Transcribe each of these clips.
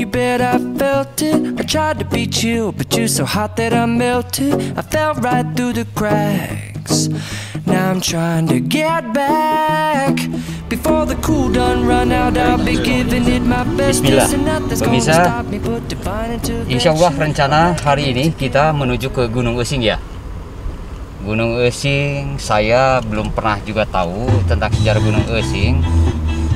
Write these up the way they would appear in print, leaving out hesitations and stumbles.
you bet I felt it. I tried to be chill, but you're so hot that I melted. I fell right through the cracks. Now I'm trying to get back. Before the cool done run out, I'll be giving it my best. Bismillah, pemirsa. Insya Allah rencana hari ini kita menuju ke Gunung Euxing ya. Gunung Euxing saya belum pernah juga tahu tentang sejarah Gunung Euxing.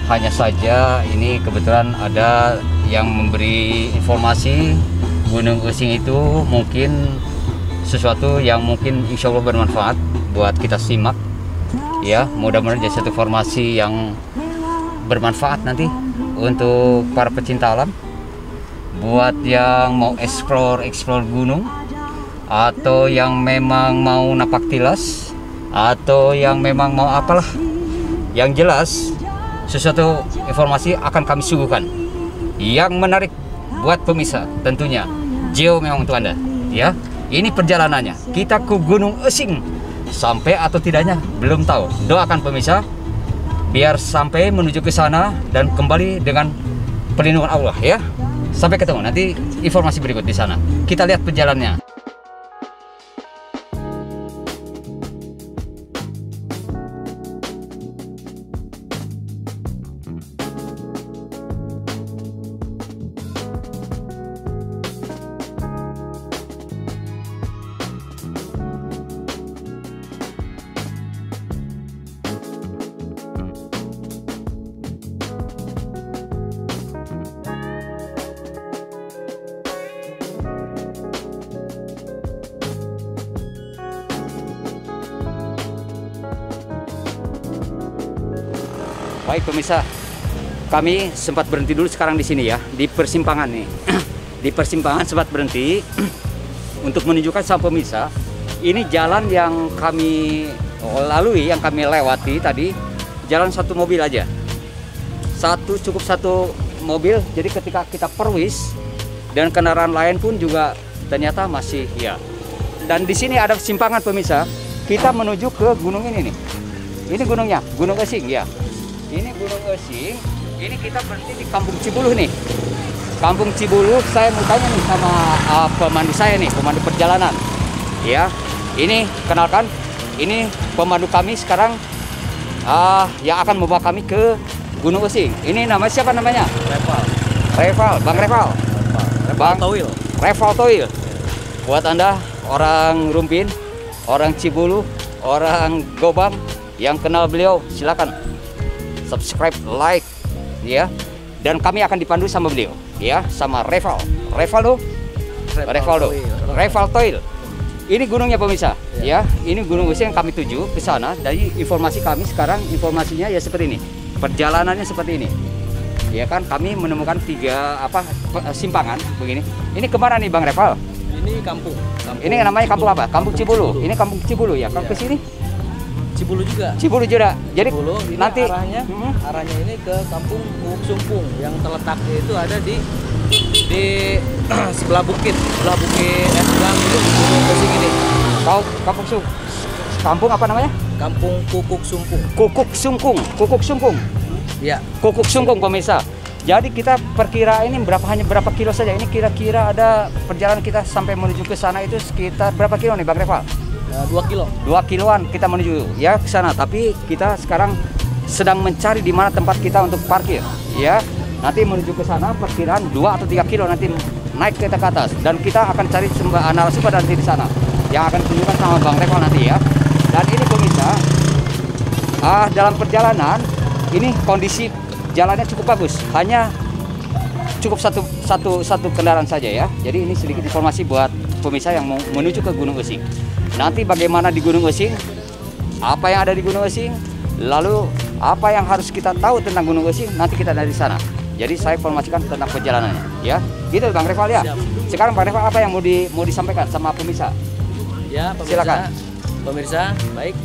Hanya saja ini kebetulan ada yang memberi informasi Gunung Euxing itu mungkin sesuatu yang mungkin insya Allah bermanfaat buat kita simak ya. Mudah-mudahan jadi satu informasi yang bermanfaat nanti untuk para pecinta alam, buat yang mau explore gunung, atau yang memang mau napak tilas, atau yang memang mau apalah. Yang jelas sesuatu informasi akan kami suguhkan yang menarik buat pemirsa tentunya. Geo memang untuk Anda ya. Ini perjalanannya kita ke Gunung Euxing, sampai atau tidaknya belum tahu. Doakan pemirsa biar sampai menuju ke sana dan kembali dengan perlindungan Allah ya. Sampai ketemu nanti informasi berikut di sana. Kita lihat perjalanannya. Baik pemirsa, kami sempat berhenti dulu sekarang di sini ya, di persimpangan nih. Di persimpangan sempat berhenti untuk menunjukkan sama pemirsa, ini jalan yang kami lalui, yang kami lewati tadi, jalan satu mobil aja. Cukup satu mobil, jadi ketika kita perwis dan kendaraan lain pun juga ternyata masih ya. Dan di sini ada persimpangan pemirsa, kita menuju ke gunung ini nih. Ini gunungnya, Gunung Euxing ya. Ini Gunung Euxing, ini kita berhenti di Kampung Cibuluh nih. Kampung Cibuluh, saya mau tanya nih sama pemandu saya nih, pemandu perjalanan. Ya, ini kenalkan, ini pemandu kami sekarang yang akan membawa kami ke Gunung Euxing. Ini namanya siapa namanya? Reval, Bang Reval. Bang Toil. Reval Toil. Buat Anda orang Rumpin, orang Cibuluh, orang Gobam yang kenal beliau, silakan subscribe, like ya, dan kami akan dipandu sama beliau ya, sama Reval Toil. Ini gunungnya pemirsa ya. Ini Gunung Euxing yang kami tuju ke sana. Dari informasi kami sekarang, informasinya ya seperti ini, perjalanannya seperti ini ya kan. Kami menemukan 3 simpangan begini. Ini kemana nih Bang Reval? Ini kampung. Ini namanya kampung apa? Kampung Cibuluh. Ini Kampung Cibuluh ya. Kalau ke sini Cibuluh juga. Jadi Cibuluh, ini nanti arahnya ini ke Kampung Kukuk Sumpung yang terletaknya itu ada di sebelah bukit sebelah itu Gunung Euxing ini. Kampung apa namanya? Kampung Kukuk Sumpung. Kukuk Sumpung. Ya. Kukuk Sumpung pemirsa. Jadi kita perkiraan ini hanya berapa kilo saja. Ini kira-kira ada perjalanan kita sampai menuju ke sana itu sekitar berapa kilo nih Bang Reval? 2 kilo. 2 kiloan kita menuju ya ke sana. Tapi kita sekarang sedang mencari di mana tempat kita untuk parkir ya. Nanti menuju ke sana perkiraan 2 atau 3 kilo nanti naik kita ke atas, dan kita akan cari narasumber nanti di sana yang akan ditunjukkan sama Bang Reval nanti ya. Dan ini pemirsa, dalam perjalanan ini kondisi jalannya cukup bagus, hanya cukup satu kendaraan saja ya. Jadi ini sedikit informasi buat pemirsa yang mau menuju ke Gunung Euxing. Nanti bagaimana di Gunung Euxing, apa yang ada di Gunung Euxing, lalu apa yang harus kita tahu tentang Gunung Euxing, nanti kita dari sana. Jadi saya informasikan tentang perjalanannya ya. Gitu Bang Reval ya. Siap. Sekarang Bang Reval apa yang mau disampaikan sama pemirsa? Ya, pemirsa. Silakan. Pemirsa, baik.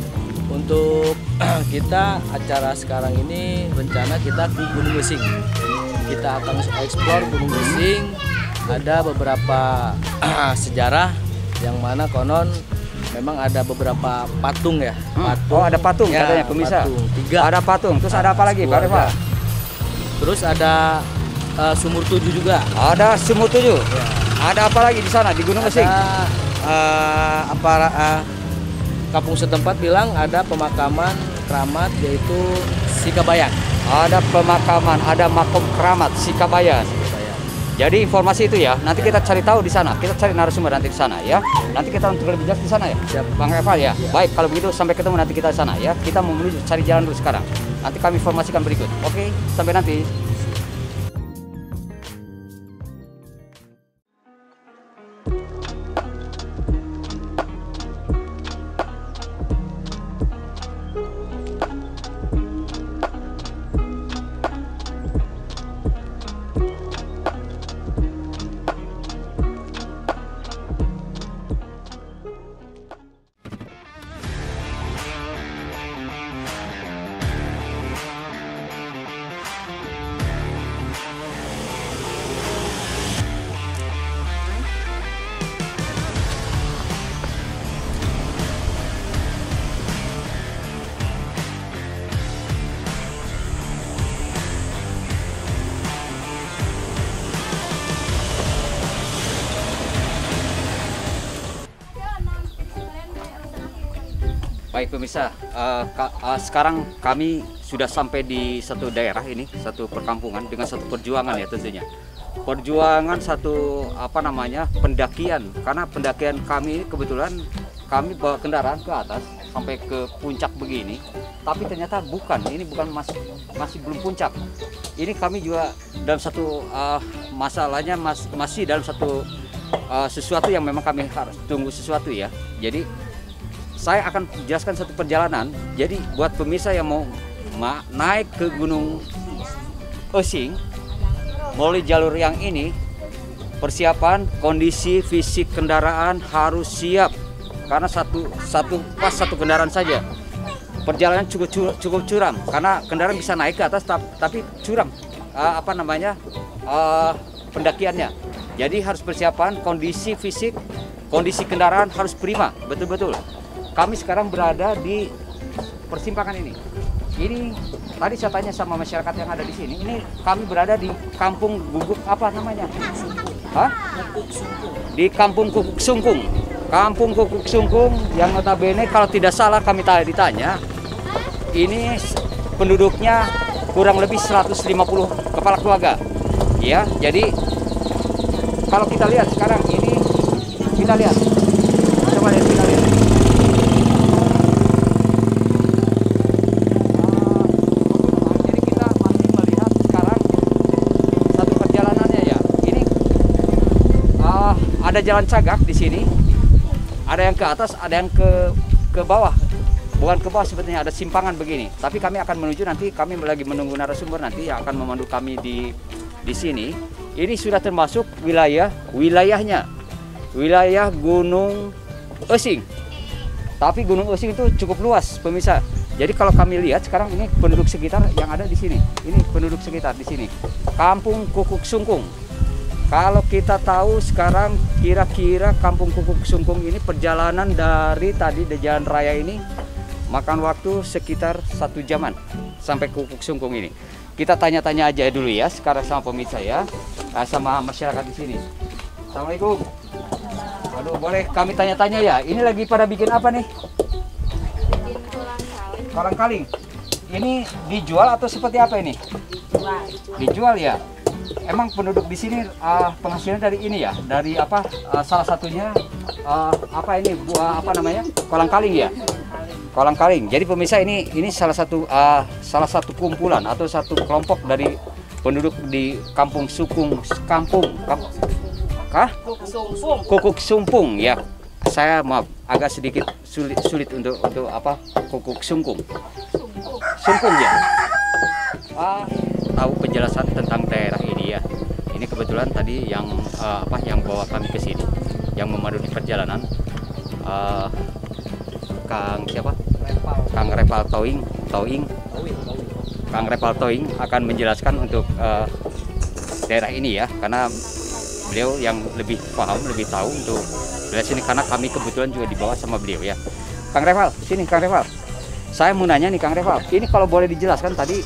Untuk kita acara sekarang ini rencana kita ke Gunung Euxing. Kita akan eksplor Gunung Euxing. Ada beberapa sejarah yang mana konon memang ada beberapa patung ya. Patung. Oh, ada patung ya, katanya pemirsa. Patung. 3. Ada patung. Terus ada apa lagi Pak Reval? Terus ada Sumur Tujuh juga. Ada Sumur Tujuh. Ya. Ada apa lagi di sana di Gunung Esing? Kampung setempat bilang ada pemakaman keramat yaitu Sikabayan. Ada pemakaman, ada makom keramat Sikabayan. Jadi informasi itu ya, nanti kita cari tahu di sana. Kita cari narasumber nanti di sana ya. Nanti kita untuk lebih jelas di sana ya. Siap. Bang Eval ya. Baik, kalau begitu sampai ketemu nanti kita di sana ya. Kita mau menuju cari jalan dulu sekarang. Nanti kami informasikan berikut. Oke, sampai nanti. Baik pemirsa, sekarang kami sudah sampai di satu daerah ini, satu perkampungan dengan satu perjuangan ya tentunya. Perjuangan satu pendakian, karena pendakian kami ini kebetulan kami bawa kendaraan ke atas sampai ke puncak begini, tapi ternyata ini bukan masih belum puncak. Ini kami juga dalam satu masalahnya masih dalam satu sesuatu yang memang kami harus tunggu sesuatu ya. Jadi saya akan jelaskan satu perjalanan. Jadi buat pemirsa yang mau naik ke Gunung Esing melalui jalur yang ini, persiapan kondisi fisik kendaraan harus siap karena satu kendaraan saja. Perjalanan cukup curam karena kendaraan bisa naik ke atas tapi curam pendakiannya. Jadi harus persiapan kondisi fisik, kondisi kendaraan harus prima, betul-betul. Kami sekarang berada di persimpangan ini. Ini tadi saya tanya sama masyarakat yang ada di sini. Ini kami berada di kampung Guguk apa namanya? Hah? Di kampung Kukuk Sungkung. Kampung Kukuk Sungkung yang notabene kalau tidak salah kami ditanya, ini penduduknya kurang lebih 150 kepala keluarga. Ya, jadi kalau kita lihat sekarang ini, kita lihat. Coba lihat, kita lihat. Ada jalan cagak di sini, ada yang ke atas, ada yang ke bawah, bukan ke bawah sebetulnya, ada simpangan begini. Tapi kami akan menuju nanti, kami lagi menunggu narasumber nanti yang akan memandu kami di sini. Ini sudah termasuk wilayah Gunung Esing. Tapi Gunung Esing itu cukup luas, pemirsa. Jadi kalau kami lihat sekarang ini penduduk sekitar yang ada di sini, ini penduduk sekitar di sini, Kampung Kukuk Sungkung. Kalau kita tahu sekarang kira-kira Kampung Kukuk Sungkung ini perjalanan dari tadi di jalan raya ini makan waktu sekitar 1 jaman sampai Kukuk Sungkung ini. Kita tanya-tanya aja dulu ya sekarang sama pemirsa ya, sama masyarakat di sini. Assalamualaikum. Aduh, boleh kami tanya-tanya ya? Ini lagi pada bikin apa nih? Bikin kolang kaling. Ini dijual atau seperti apa ini? Dijual ya. Emang penduduk di sini penghasilan dari ini ya, dari salah satunya kolang kaling ya, kolang kaling. Jadi pemirsa ini salah satu kumpulan atau satu kelompok dari penduduk di Kampung Kukuk Sumpung ya. Saya maaf agak sedikit sulit untuk Kukuk Sungkung ya. Tahu penjelasan tentang daerah ini ya. Ini kebetulan tadi yang bawa kami ke sini, yang memandu di perjalanan, Kang siapa? Kang Repal Towing. Kang Repal Towing akan menjelaskan untuk daerah ini ya, karena beliau yang lebih paham, lebih tahu untuk daerah sini, karena kami kebetulan juga dibawa sama beliau ya. Kang Repal, sini Kang Repal. Saya mau nanya nih Kang Repal, ini kalau boleh dijelaskan tadi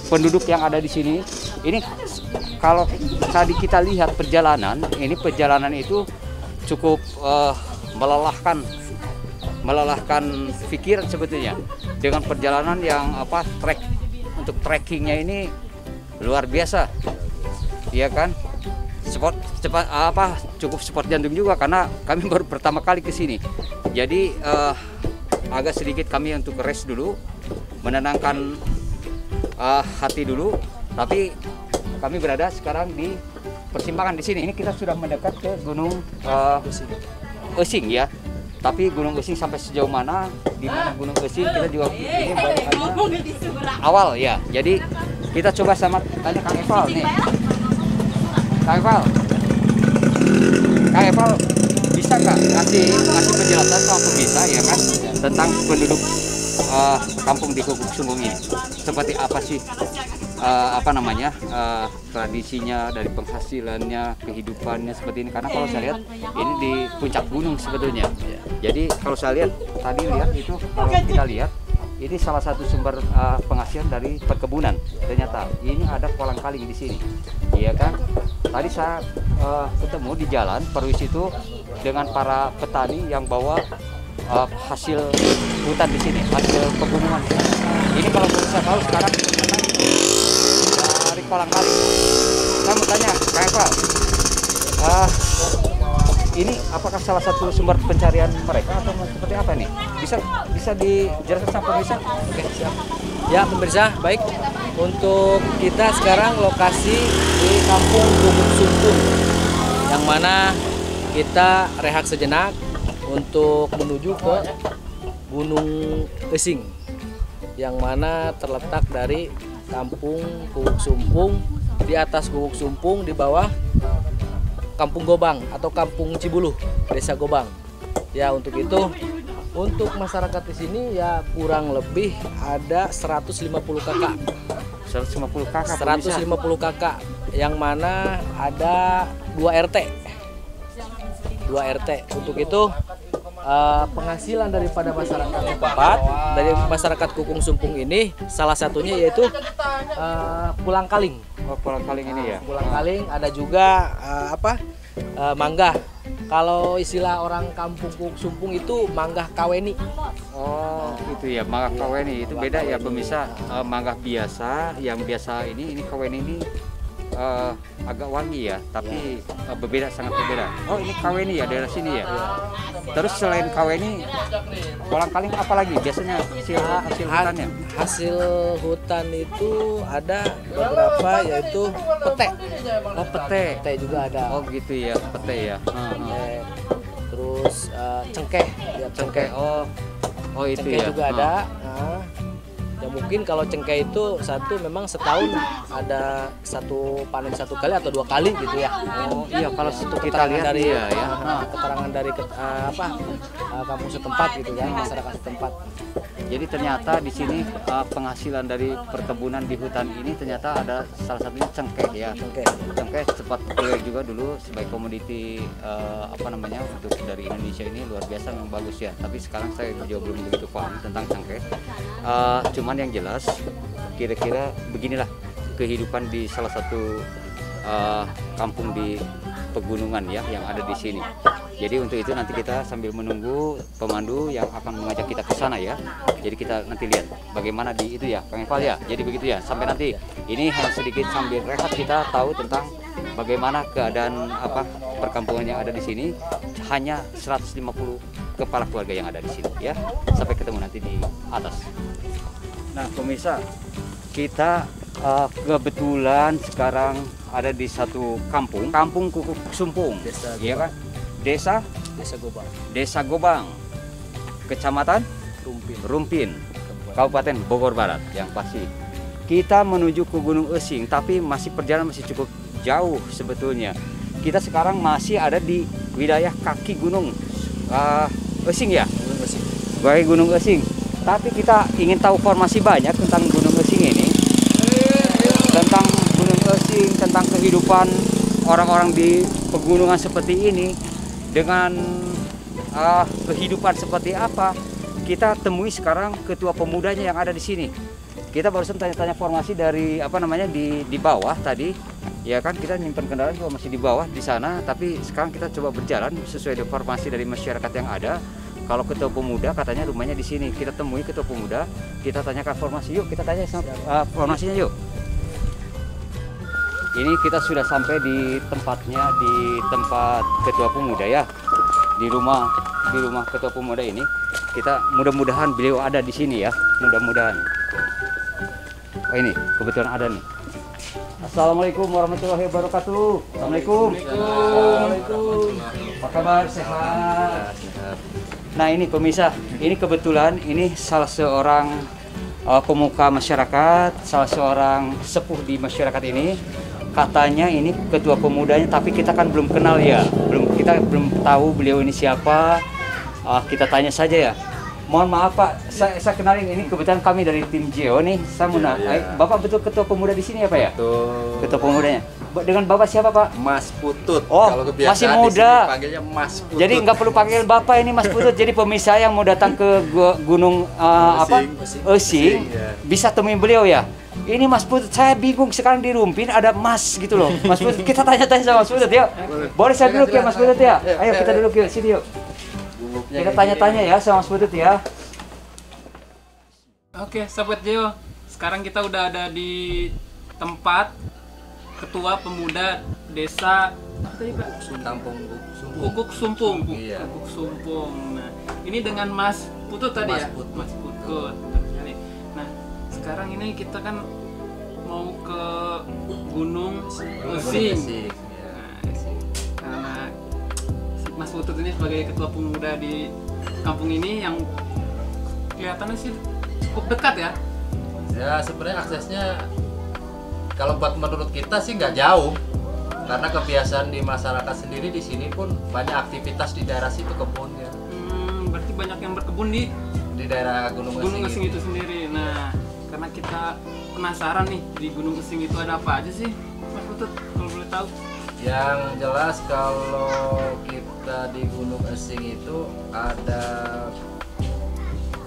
penduduk yang ada di sini, Ini kalau tadi kita lihat perjalanan, ini perjalanan itu cukup melelahkan pikiran sebetulnya. Dengan perjalanan yang untuk trekkingnya ini luar biasa, iya kan? Cukup sport jantung juga karena kami baru pertama kali ke sini. Jadi agak sedikit kami untuk rest dulu, menenangkan hati dulu. Tapi kami berada sekarang di persimpangan di sini. Ini kita sudah mendekat ke Gunung Euxing ya. Tapi Gunung Euxing sampai sejauh mana, di mana Gunung Euxing kita juga ini baru awal ya. Jadi kita coba sama tanya Kang Eval nih. Kang Eval bisa nggak ngasih penjelasan sama pemirsa ya kan tentang penduduk kampung di Kukuk Sumpung ini? Seperti apa sih tradisinya, dari penghasilannya, kehidupannya seperti ini? Karena kalau saya lihat ini di puncak gunung sebetulnya. Jadi kalau saya lihat itu kalau kita lihat ini salah satu sumber penghasilan dari perkebunan. Ternyata ini ada kolang kaling di sini, iya kan? Tadi saya ketemu di jalan Perwis itu dengan para petani yang bawa hasil hutan di sini, hasil pegunungan. Ini kalau bisa tahu sekarang dari kolang kaling. Saya mau tanya, Kak Eva, ini apakah salah satu sumber pencarian mereka atau seperti apa nih? Bisa dijelaskan sama pemirsa? Oke, siap. Ya pemirsa, baik. Untuk kita sekarang lokasi di Kampung Kukuk Sumpung, yang mana kita rehat sejenak untuk menuju ke Gunung Euxing, yang mana terletak dari Kampung Kukuk Sumpung. Di atas Kukuk Sumpung, di bawah Kampung Gobang atau Kampung Cibuluh, Desa Gobang. Ya, untuk itu, untuk masyarakat di sini ya kurang lebih ada 150 kakak. 150 kakak. 150 kakak, yang mana ada 2 RT. 2 RT. Untuk itu penghasilan daripada masyarakat setempat, dari masyarakat Kukuk Sumpung ini salah satunya yaitu pulang kaling. Oh, pulang kaling ini ya. Pulang kaling, ada juga manggah. Kalau istilah orang kampung Kukuk Sumpung itu manggah kaweni. Oh, itu ya, manggah kaweni. Itu beda ya pemirsa. Manggah biasa, yang biasa ini kaweni ini agak wangi ya, tapi sangat berbeda. Oh, ini kaweni ya, daerah sini ya. Terus selain kaweni, kolang kaling apa lagi biasanya hasil hutannya? Hasil hutan itu ada beberapa, yaitu pete. Oh, pete. Pete juga ada. Oh, gitu ya, pete ya. Terus cengkeh. Ya, cengkeh. Oh itu cengkeh ya. juga ada. Ya mungkin kalau cengkeh itu memang setahun ada panen 1 kali atau 2 kali gitu ya. Oh iya, kalau itu kita lihat dari ya. Keterangan dari kampung setempat gitu kan, masyarakat setempat. Jadi ternyata di sini penghasilan dari perkebunan di hutan ini ternyata ada salah satunya cengkeh ya. Cengkeh sempat proyek juga dulu sebagai komoditi untuk dari Indonesia ini luar biasa, memang bagus ya. Tapi sekarang saya juga belum begitu paham tentang cengkeh. Cuman yang jelas kira-kira beginilah kehidupan di salah satu kampung di pegunungan ya yang ada di sini. Jadi untuk itu nanti kita sambil menunggu pemandu yang akan mengajak kita ke sana ya. Jadi kita nanti lihat bagaimana di itu ya, Kang Eval ya. Jadi begitu ya. Sampai nanti ini hanya sedikit sambil rehat kita tahu tentang bagaimana keadaan perkampungan yang ada di sini. Hanya 150 kepala keluarga yang ada di sini ya. Sampai ketemu nanti di atas. Nah, pemirsa, kita kebetulan sekarang ada di satu Kampung Kukuk Sumpung, iya kan? Desa Gobang, Kecamatan Rumpin, Kabupaten Bogor Barat yang pasti. Kita menuju ke Gunung Euxing, tapi perjalanan masih cukup jauh sebetulnya. Kita sekarang masih ada di wilayah kaki Gunung Euxing ya, sebagai Gunung Euxing. Tapi kita ingin tahu informasi banyak tentang Gunung Euxing ini, tentang Gunung Euxing, tentang kehidupan orang-orang di pegunungan seperti ini. Dengan kehidupan seperti apa, kita temui sekarang ketua pemudanya yang ada di sini. kita barusan tanya-tanya formasi dari apa namanya di bawah tadi, ya kan kita nyimpen kendaraan juga masih di bawah di sana, tapi sekarang kita coba berjalan sesuai informasi dari masyarakat yang ada. Kalau ketua pemuda katanya rumahnya di sini, kita temui ketua pemuda, kita tanyakan formasi, yuk kita tanya formasinya yuk. Ini kita sudah sampai di tempatnya, di tempat ketua pemuda ya, di rumah ketua pemuda ini. Kita mudah-mudahan beliau ada di sini ya, mudah-mudahan. Oh ini kebetulan ada nih. Assalamualaikum warahmatullahi wabarakatuh. Assalamualaikum. Waalaikumsalam. Apa kabar? Sehat. Nah ini pemirsa, ini kebetulan ini salah seorang pemuka masyarakat, salah seorang sepuh di masyarakat ini. Katanya ini ketua pemudanya, tapi kita kan belum kenal ya, kita belum tahu beliau ini siapa. Kita tanya saja ya. Mohon maaf Pak, saya kenalin, ini kebetulan kami dari tim Geo nih. Saya mau Bapak betul ketua pemuda di sini ya Pak ya? Betul. Ketua pemudanya. Dengan Bapak siapa Pak? Mas Putut. Oh, kalau kebiasaan masih muda. Di sini panggilnya Mas Putut. Jadi nggak perlu panggil Bapak, ini Mas Putut. Jadi pemirsa yang mau datang ke gunung Esing, ya. bisa temui beliau ya. Ini Mas Putut, saya bingung sekarang di Rumpin ada Mas gitu loh. Mas Putut, kita tanya-tanya sama Mas Putut ya. Boleh saya duduk ya Mas Putut ya? Ayo kita duduk yuk, sini yuk. Kita tanya-tanya ya sama Mas Putut ya. Oke, Sobat Geo, sekarang kita udah ada di tempat Ketua Pemuda Desa apa tadi Pak? Kukuk Sumpung. Iya. Kukuk Sumpung. Nah, ini dengan Mas Putut tadi Mas ya? Putut. Mas Putut. Nah, sekarang ini kita kan mau ke Gunung Esing. Iya. Nah, karena Mas Putut ini sebagai Ketua Pemuda di kampung ini yang kelihatannya sih cukup dekat ya. Ya sebenarnya aksesnya kalau buat menurut kita sih nggak jauh, karena kebiasaan di masyarakat sendiri di sini pun banyak aktivitas di daerah situ kebun ya. Berarti banyak yang berkebun di Daerah Gunung Esing itu sendiri. Nah, karena kita penasaran nih di Gunung Esing itu ada apa aja sih, Mas Putut, kalau boleh tahu? Yang jelas kalau kita di Gunung Esing itu ada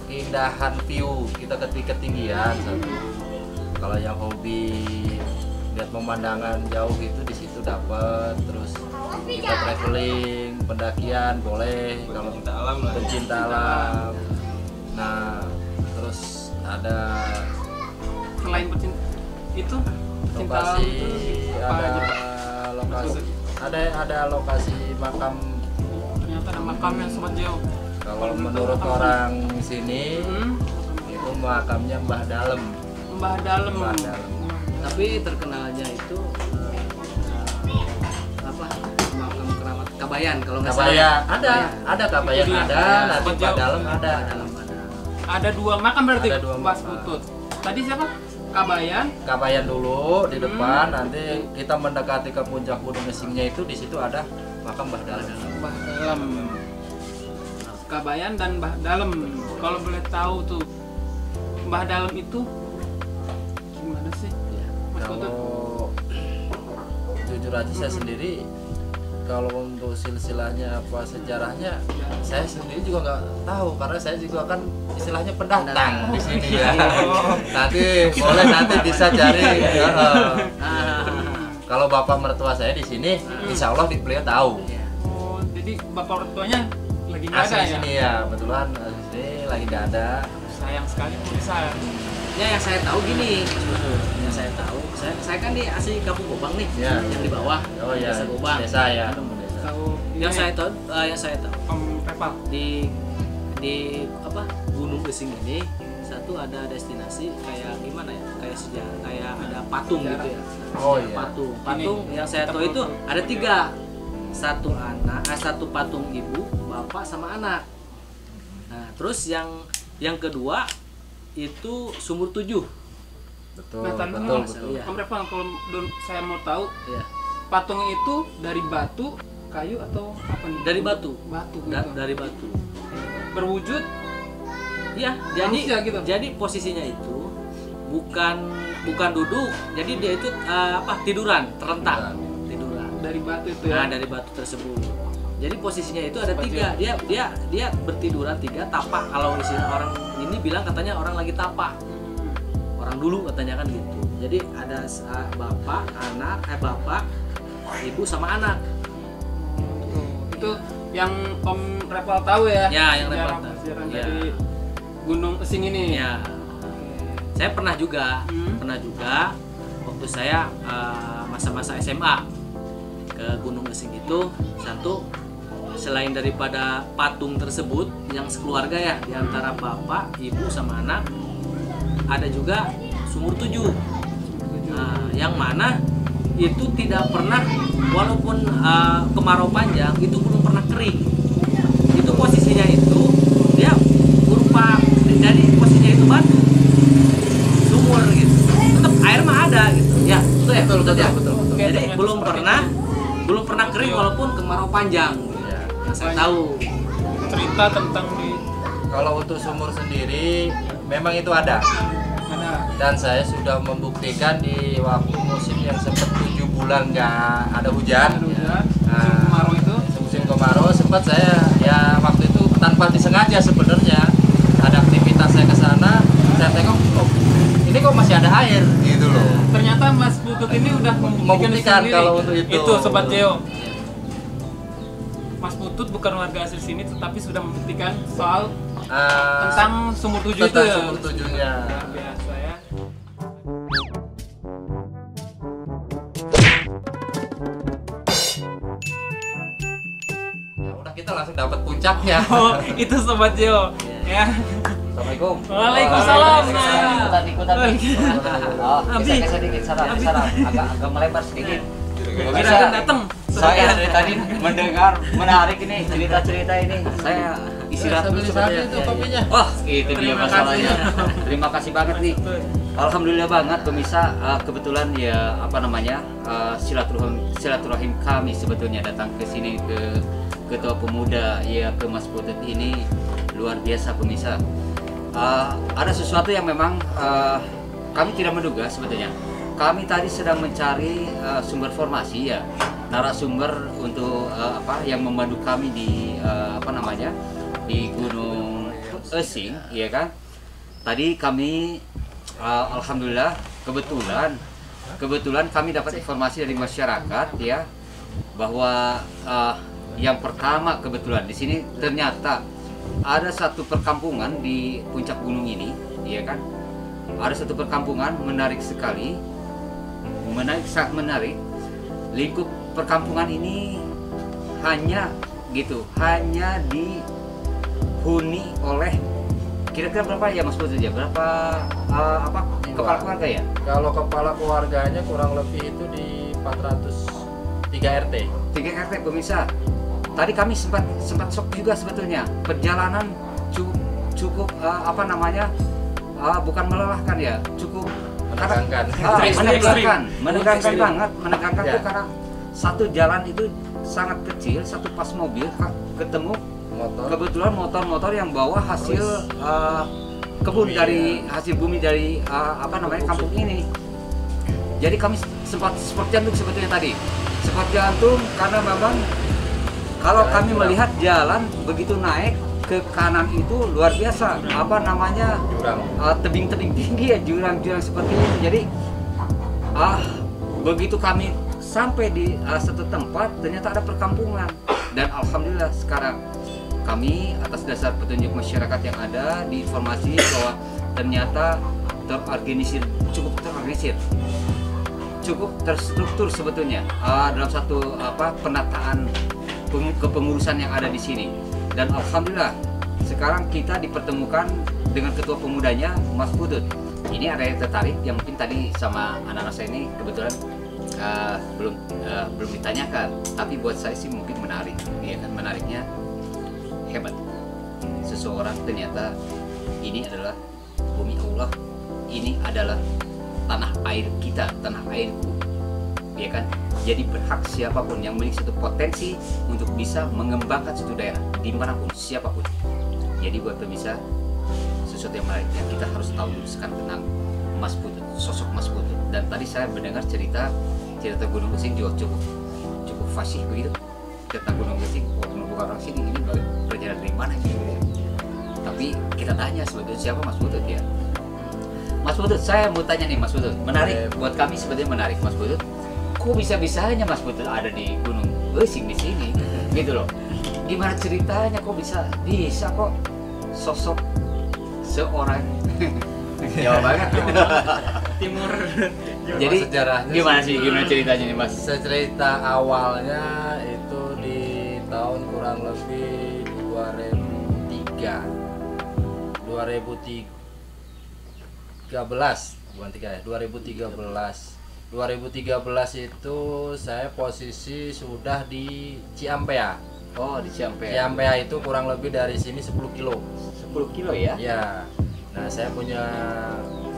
keindahan view, kita ketinggian satu. Kalau yang hobi lihat pemandangan jauh itu di situ dapat. Terus kita traveling, pendakian boleh kalau pencinta alam. Nah, terus ada Selain pecinta itu pecinta alam lokasi, itu apa aja, Pak? ada lokasi makam. Ternyata ada makamnya Sobat Geo. Kalau menurut orang sini itu makamnya Mbah Dalem. Mbah Dalem. Mbah Dalem. Tapi terkenalnya itu apa? Makam keramat Kabayan kalau nggak salah. Kabayan ada Kabayan Itu dia. ada, nanti Mbah Dalem ada. Ada dua makam berarti Ada dua Mas makam. Putut. Tadi siapa? Kabayan. Kabayan dulu di depan, nanti kita mendekati ke puncak Gunung Esingnya itu di situ ada makam Mbah Dalem. Mbah Dalem. Kabayan dan Mbah Dalem. Kalau boleh tahu tuh Mbah Dalem itu gimana sih? Mas Putut? Kalau jujur aja saya sendiri, kalau untuk silsilahnya apa sejarahnya saya sendiri juga nggak tahu, karena saya juga kan istilahnya pendatang di sini ya. Nanti bisa cari. Kalau bapak mertua saya di sini, insya Allah beliau tahu. Oh, jadi bapak ortuanya lagi nggak ada Asli ya? sini ya, kebetulan asli sini lagi nggak ada. Sayang sekali bisa. Ya yang saya tahu gini, Mas Putut. Yang saya tahu, saya kan di asli Kampung Gobang nih, Ya. yang di bawah, Oh ya, Desa Gobang. desa ya. Tahu Yang saya tahu, Om Repal. di apa Gunung Esing ini satu ada destinasi kayak gimana ya, kayak sejarah, kayak ada patung gitu ya. Oh iya. Patung yang saya tahu itu ada 3, satu patung ibu, bapak sama anak. Nah terus yang kedua itu sumur 7. Betul, Nah, tadi betul, Om, betul. Iya. Om Repal, kalau saya mau tahu Ya, patung itu dari batu, kayu atau apa nih? dari batu. Batu gitu. Dari batu. Berwujud Ya, jadi Manusia gitu? jadi posisinya itu bukan duduk, jadi dia itu tiduran, terlentang. Tiduran. dari batu itu Nah, ya. dari batu tersebut. Jadi posisinya itu ada Sobat 3. Dia bertiduran 3 tapak. Kalau istilah orang ini bilang katanya orang lagi tapak. orang dulu katanya kan gitu. Jadi ada bapak, bapak, ibu sama anak. Itu yang Om Repal tahu ya? Ya, yang Repal tahu. Sejarah Ya. dari Gunung Esing ini. Ya. Saya pernah juga waktu saya masa-masa SMA ke Gunung Esing itu. Satu, selain daripada patung tersebut yang sekeluarga ya, di antara bapak, ibu sama anak, ada juga sumur 7. Nah, yang mana itu tidak pernah, walaupun kemarau panjang, itu belum pernah kering. Itu posisinya itu dia berupa, jadi posisinya itu batu sumur gitu, tetap air mah ada gitu ya. Betul ya, betul ya. Oke, Jadi ternyata belum seperti pernah kering walaupun kemarau panjang gitu. Yang saya tahu. Cerita tentang di Kalau untuk sumur sendiri memang itu ada. mana? Dan saya sudah membuktikan di waktu musim yang sempat 7 bulan nggak ada hujan. Musim Nah, kemarau itu. musim kemarau sempat saya ya waktu itu tanpa disengaja sebenarnya ada aktivitas saya ke sana, saya tengok oh, ini kok masih ada air gitu loh. Ternyata Mas Putut ini udah Membuktikan sendiri. kalau untuk itu. Itu Sobat Jeo. Mas Putut bukan warga asli sini tetapi sudah membuktikan soal tentang sumur 7 itu tentang ya. sumur 7-nya. Luar biasa ya. Ya udah kita langsung dapat puncaknya. Oh, itu Sobat Jeo. Ya. Assalamualaikum. Waalaikumsalam. Ikutan. Oh, Abi. bisa sedikit salam. Agak melebar sedikit. Kira datang. Saya dari tadi mendengar menarik ini cerita-cerita ini. Saya istirahat dulu sebenarnya. itu kopinya. Wah, itu dia Terima masalahnya. kasih. Terima kasih banget nih. Alhamdulillah banget pemirsa, kebetulan ya apa namanya silaturahim kami sebetulnya datang ke sini ke Ketua Pemuda ya ke Mas Putut ini luar biasa pemirsa. Ada sesuatu yang memang kami tidak menduga sebetulnya. Kami tadi sedang mencari sumber formasi ya, narasumber untuk apa yang membantu kami di apa namanya di Gunung Esing, ya kan? Tadi kami alhamdulillah kebetulan kami dapat informasi dari masyarakat ya bahwa yang pertama kebetulan di sini ternyata ada satu perkampungan di puncak gunung ini, ya kan? Ada satu perkampungan menarik sekali. Sangat menarik. Lingkup perkampungan ini hanya dihuni oleh kira-kira berapa ya Mas Putut ya? Berapa kepala keluarga ya? Kalau kepala keluarganya kurang lebih itu di 403 RT. 3 RT pemirsa. Tadi kami sempat shock juga sebetulnya. Perjalanan cukup apa namanya? Bukan melelahkan ya, cukup Menegangkan. menegangkan banget, menegangkan Ya. tuh karena satu jalan itu sangat kecil, satu pas mobil ketemu Motor. kebetulan motor-motor yang bawa hasil kebun Bumi, dari ya. hasil bumi dari apa namanya kampung ini. Jadi kami sempat sport jantung sebetulnya tadi, sport jantung karena memang kalau Jalan kami curam. melihat jalan begitu naik ke kanan itu luar biasa, apa namanya Jurang. tebing-tebing tinggi ya, jurang-jurang seperti itu. Jadi begitu kami sampai di satu tempat ternyata ada perkampungan dan alhamdulillah sekarang kami atas dasar petunjuk masyarakat yang ada diinformasi bahwa ternyata cukup terstruktur sebetulnya dalam satu penataan kepengurusan yang ada di sini. Dan alhamdulillah sekarang kita dipertemukan dengan ketua pemudanya Mas Putut. Ini ada yang tertarik yang mungkin tadi sama anak-anak saya ini kebetulan belum ditanyakan, tapi buat saya sih mungkin menarik. Ya kan, menariknya hebat. Seseorang ternyata ini adalah bumi Allah, ini adalah tanah air kita, tanah airku, ya kan? Jadi berhak siapapun yang memiliki satu potensi untuk bisa mengembangkan suatu daerah dimanapun, siapapun. Jadi buat pemirsa, sesuatu yang menarik yang kita harus tahu dulu sekarang tentang Mas Putut, sosok Mas Putut. Dan tadi saya mendengar cerita Gunung Esing juga cukup fasih begitu tentang Gunung Esing. Bukan orang sini, ini perjalanan dari mana gitu ya. Tapi kita tanya sebetulnya siapa Mas Putut ya. Mas Putut, saya mau tanya nih Mas Putut, menarik buat kami sebenarnya menarik Mas Putut. Kok bisa-bisanya Mas Putut ada di Gunung Euxing di sini, gitu loh. Gimana ceritanya kok bisa kok sosok seorang Jawa banget Timur. Jadi sejarahnya gimana sih, sih gimana ceritanya nih Mas? cerita awalnya itu di tahun kurang lebih 2013 bukan 3 ya, 2013 itu saya posisi sudah di Ciampea. Oh, di Ciampea. Ciampea itu kurang lebih dari sini 10 kilo. 10 kilo ya? Ya. Nah, saya punya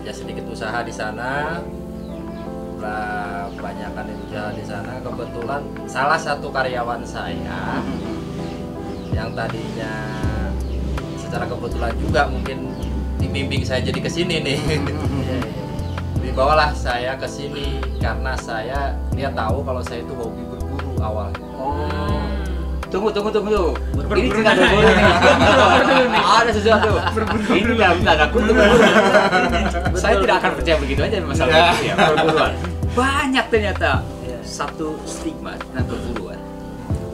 ya sedikit usaha di sana. Lah kebanyakan usaha di sana. Kebetulan salah satu karyawan saya yang tadinya secara kebetulan juga mungkin dibimbing saya jadi kesini nih. Dibawalah saya ke sini karena dia tahu kalau saya itu hobi berburu awalnya. Oh. Tunggu. Ini tidak berburu nih. Ada sesuatu. Ini bentar, aku tunggu. Saya tidak akan percaya begitu aja masalah itu ya, perburuan. Banyak ternyata satu stigma tentang perburuan.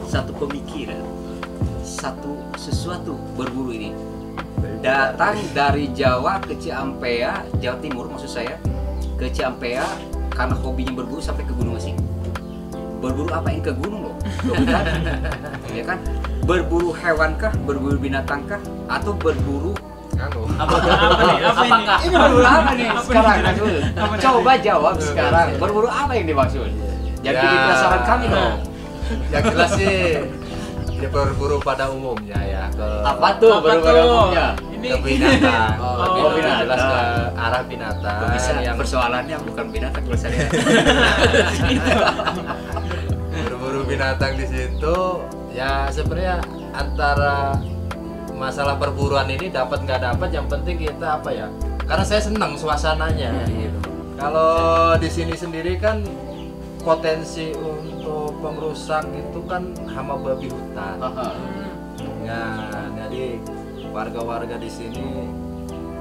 Satu pemikiran. Satu sesuatu berburu ini. Datang dari Jawa ke Ciampea, Jawa Timur maksud saya, ke Ciampea karena hobinya berburu sampai ke Gunung Euxing. Berburu apa yang ke gunung loh? Ke hutan. Ya kan? Berburu hewan kah? Berburu binatang kah? Atau berburu apakah ini berburu apa nih sekarang? Coba jawab sekarang. Berburu apa yang dimaksud? Jadi penasaran kami loh. Yang jelas sih dia berburu pada umumnya ya ke Apa tuh berburu pada umumnya? ke binatang. Oh, binatang. Jelas ke arah binatang. Bisa yang persoalannya bukan binatang kalau saya. berburu binatang di situ ya sebenarnya antara masalah perburuan ini dapat nggak dapat yang penting kita apa ya, karena saya senang suasananya gitu. Kalau di sini sendiri kan potensi untuk pengrusak itu kan hama babi hutan. Nah, jadi warga-warga di sini,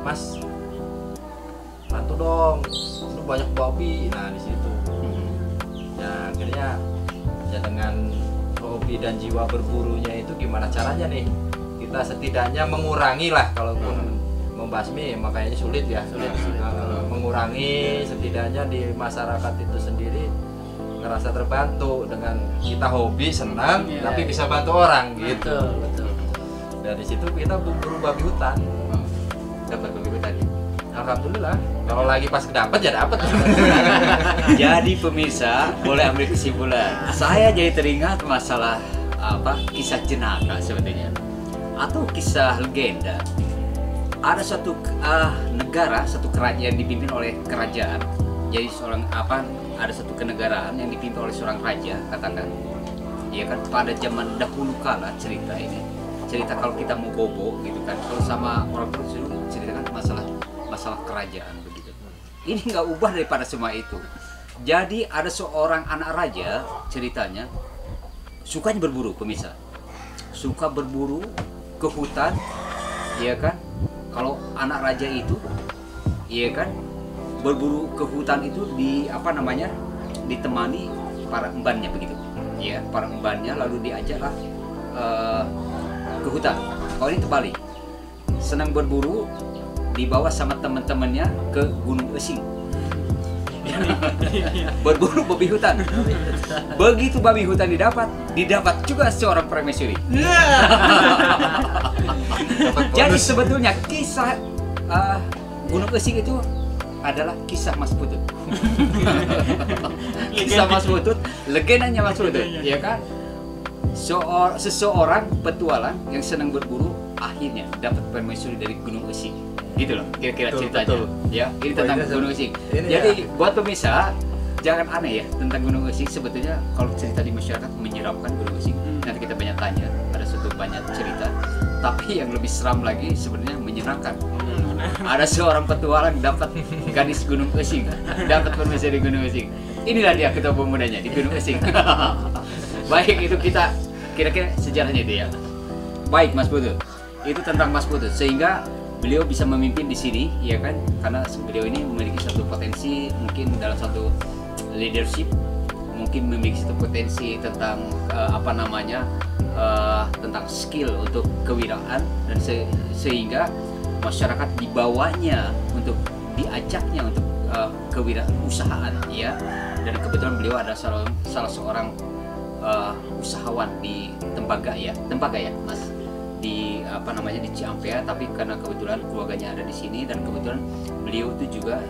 Mas, bantu dong, itu banyak babi. Nah di situ, ya akhirnya ya dengan hobi dan jiwa berburunya itu gimana caranya nih kita setidaknya mengurangi lah, kalaupun membasmi makanya sulit ya, mengurangi setidaknya di masyarakat itu sendiri ngerasa terbantu dengan kita hobi senang tapi bisa bantu orang gitu. Betul. Dari situ kita berburu babi hutan. Dapat babi hutan. Alhamdulillah. Kalau lagi pas dapat ya dapat. Jadi pemirsa boleh ambil kesimpulan. Saya jadi teringat masalah kisah jenaka sebetulnya, atau kisah legenda. Ada suatu negara, satu kerajaan yang dipimpin oleh kerajaan. Jadi ada satu kenegaraan yang dipimpin oleh seorang raja, katakan. Iya kan, pada zaman dahulu kala cerita ini. Cerita kalau kita mau bobo gitu kan. Kalau sama orang tua dulu ceritakan masalah kerajaan begitu. Ini nggak ubah daripada semua itu. Jadi ada seorang anak raja ceritanya sukanya berburu, pemirsa. Suka berburu ke hutan, iya kan? Kalau anak raja itu, iya kan, berburu ke hutan itu ditemani para embannya begitu, ya, para embannya lalu diajaklah ke hutan. Kalau ini terbalik, senang berburu, dibawa sama teman-temannya ke Gunung Euxing. Berburu babi hutan. Begitu babi hutan didapat juga seorang permaisuri. Jadi sebetulnya kisah Gunung Euxing itu adalah kisah Mas Putut. Kisah Mas Putut, legendanya Mas Putut, ya kan? Seseorang petualang yang senang berburu akhirnya dapat permaisuri dari Gunung Euxing. Gitu loh, kira-kira ceritanya. Betul. Ya, ini tentang Gunung Euxing. Ini jadi buat pemirsa jangan aneh ya tentang Gunung Euxing. Sebetulnya kalau cerita di masyarakat menyeramkan Gunung Euxing. Nanti kita banyak tanya, ada banyak cerita. Tapi yang lebih seram lagi sebenarnya menyenangkan. Ada seorang petualang dapat gadis Gunung Euxing, dapat permaisuri Gunung Euxing. Inilah dia ketua pemudanya di Gunung Euxing. Baik, itu kita kira-kira sejarahnya itu ya. Baik Mas Putut, itu tentang Mas Putut. Sehingga beliau bisa memimpin di sini, ya kan? Karena beliau ini memiliki satu potensi mungkin dalam satu leadership, mungkin memiliki satu potensi tentang tentang skill untuk kewirausahaan dan sehingga masyarakat dibawanya untuk diajaknya untuk kewirausahaan, ya. Dan kebetulan beliau adalah salah seorang usahawan di Tembaga ya, Mas, di di Ciampea, tapi karena kebetulan keluarganya ada di sini dan kebetulan beliau itu juga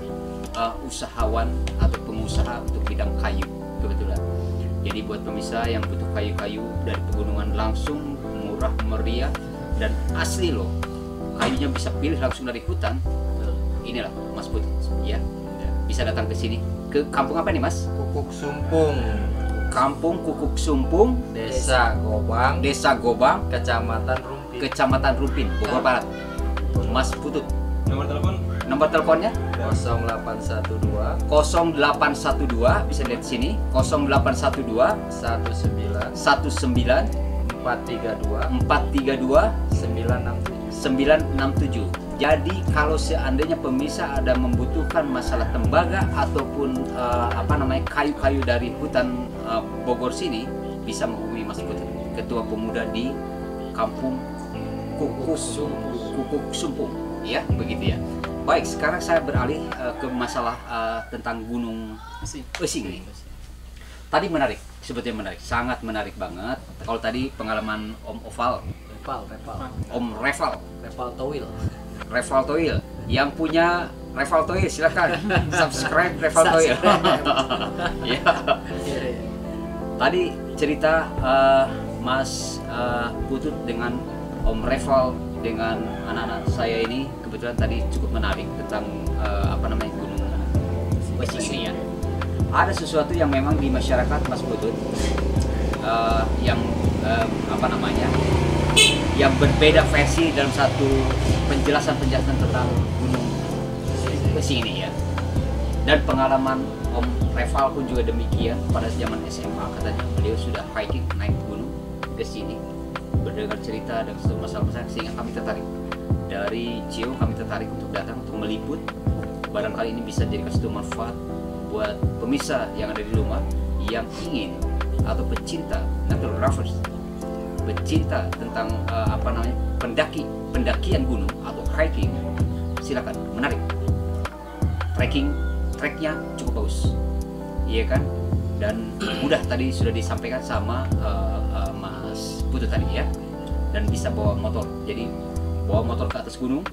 usahawan atau pengusaha untuk bidang kayu kebetulan. Jadi buat pemirsa yang butuh kayu-kayu dari pegunungan langsung murah meriah dan asli loh, kayunya bisa pilih langsung dari hutan. Inilah Mas Putut, ya. Bisa datang ke sini. Ke kampung apa nih, Mas? Kukuk Sumpung. Kampung Kukuk Sumpung, Desa Gobang, Kecamatan Rumpin, Bogor Barat. Mas Putut. Nomor teleponnya 0812 bisa lihat sini 0812 19 432 967. Jadi kalau seandainya pemirsa ada membutuhkan masalah tembaga ataupun kayu-kayu dari hutan Bogor sini, bisa menghubungi Mas Putut, Ketua Pemuda di Kampung Kukuk Sumpung, ya, begitu ya. Baik, sekarang saya beralih ke masalah tentang Gunung Esing nih. Tadi menarik, sebetulnya menarik, sangat menarik banget. Kalau tadi pengalaman Om Oval, Om Reval Toil, yang punya Reval Toil silakan subscribe Reval Toil. Ya. Tadi cerita Mas Putut dengan Om Reval dengan anak-anak saya ini kebetulan tadi cukup menarik tentang Gunung Esing ini ya. Ada sesuatu yang memang di masyarakat Mas Putut yang yang berbeda versi dalam satu penjelasan tentang Gunung Esing ini ya. Dan pengalaman Om Reval pun juga demikian. Pada zaman SMA katanya beliau sudah hiking naik gunung ke sini, berdengar cerita dan masalah-masalah, sehingga kami tertarik. Dari Cio kami tertarik untuk datang untuk meliput. Barangkali ini bisa jadi satu manfaat buat pemirsa yang ada di rumah yang ingin atau pecinta natural lovers, pecinta tentang pendakian gunung atau hiking. Silakan, menarik. Treknya cukup bagus, iya kan? Dan mudah tadi sudah disampaikan sama Mas Putut tadi ya. Dan bisa bawa motor, jadi bawa motor ke atas gunung,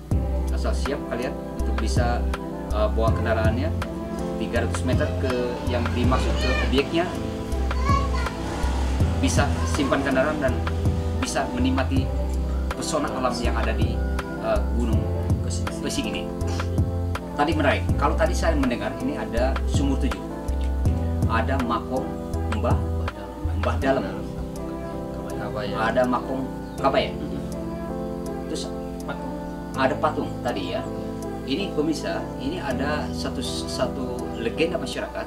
asal siap kalian untuk bisa bawa kendaraannya 300 meter ke yang dimaksud ke obyeknya, bisa simpan kendaraan dan bisa menikmati pesona alam yang ada di Gunung Esing ini. Tadi menarik, kalau tadi saya mendengar ini ada sumur 7, ada makom Mbah Dalem, ada makom Kabaya, terus ada patung tadi ya. Ini pemirsa, ini ada satu legenda masyarakat,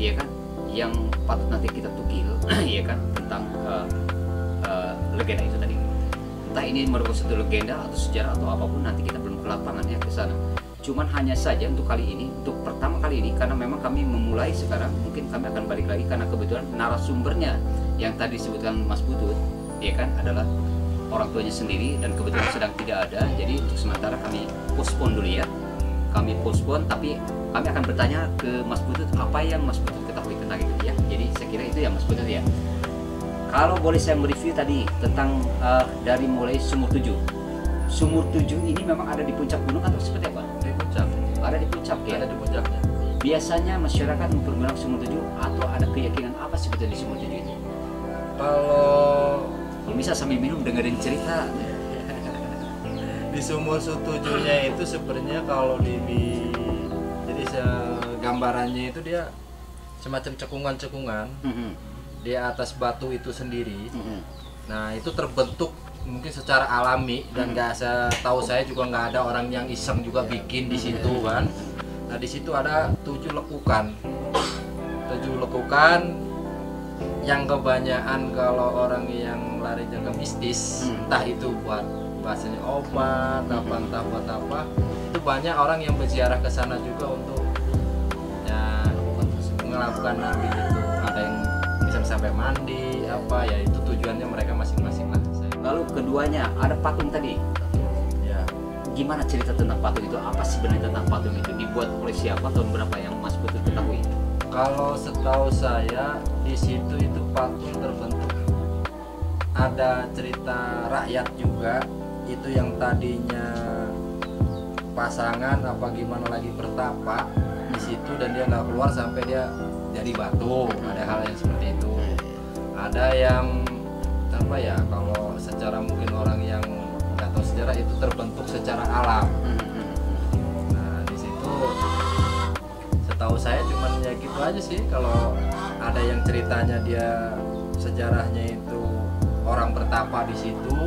iya kan, yang patut nanti kita tukil, iya kan, tentang legenda itu tadi. Entah ini merupakan satu legenda atau sejarah atau apapun, nanti kita belum ke lapangannya ke sana. Cuman hanya saja untuk kali ini, untuk pertama kali ini, karena memang kami memulai sekarang, mungkin kami akan balik lagi karena kebetulan narasumbernya yang tadi disebutkan Mas Putut, ya kan, adalah orang tuanya sendiri dan kebetulan sedang tidak ada. Jadi untuk sementara kami postpone dulu ya. Kami postpone, tapi kami akan bertanya ke Mas Putut apa yang Mas Putut ketahui tentang itu ya. Jadi saya kira itu ya Mas Putut ya. Kalau boleh saya mereview tadi tentang dari mulai sumur 7. Sumur 7 ini memang ada di puncak gunung atau seperti apa? Di puncak. Ada di puncak ya? Ada di puncaknya. Biasanya masyarakat mempergunakan sumur 7 atau ada keyakinan apa sebetulnya di sumur 7 itu? Kalau bisa sambil minum dengerin cerita. di sumur 7-nya itu sebenarnya kalau jadi gambarannya itu dia semacam cekungan-cekungan di atas batu itu sendiri. Nah itu terbentuk mungkin secara alami dan nggak tahu saya juga nggak ada orang yang iseng juga bikin di situ kan. Nah di situ ada 7 lekukan yang kebanyakan kalau orang yang larinya ke mistis, entah itu buat bahasanya obat apa entah buat apa, itu banyak orang yang berziarah ke sana juga untuk ya melakukan nabi itu. Ada yang bisa sampai mandi apa ya, itu tujuannya mereka masing-masing lah. Lalu keduanya ada patung tadi. Ya, Gimana cerita tentang patung itu? Apa sebenarnya tentang patung itu? Dibuat oleh siapa? Tahun berapa yang Mas Putut ketahui? kalau setahu saya di situ itu patung terbentuk, ada cerita rakyat juga, itu yang tadinya pasangan apa gimana lagi bertapa di situ dan dia nggak keluar sampai dia jadi batu. Ada hal yang seperti itu. Ada yang apa ya, kalau secara mungkin orang yang nggak tahu sejarah, itu terbentuk secara alam. Nah di situ setahu saya cuman ya gitu aja sih. Kalau ada yang ceritanya dia sejarahnya itu orang bertapa di situ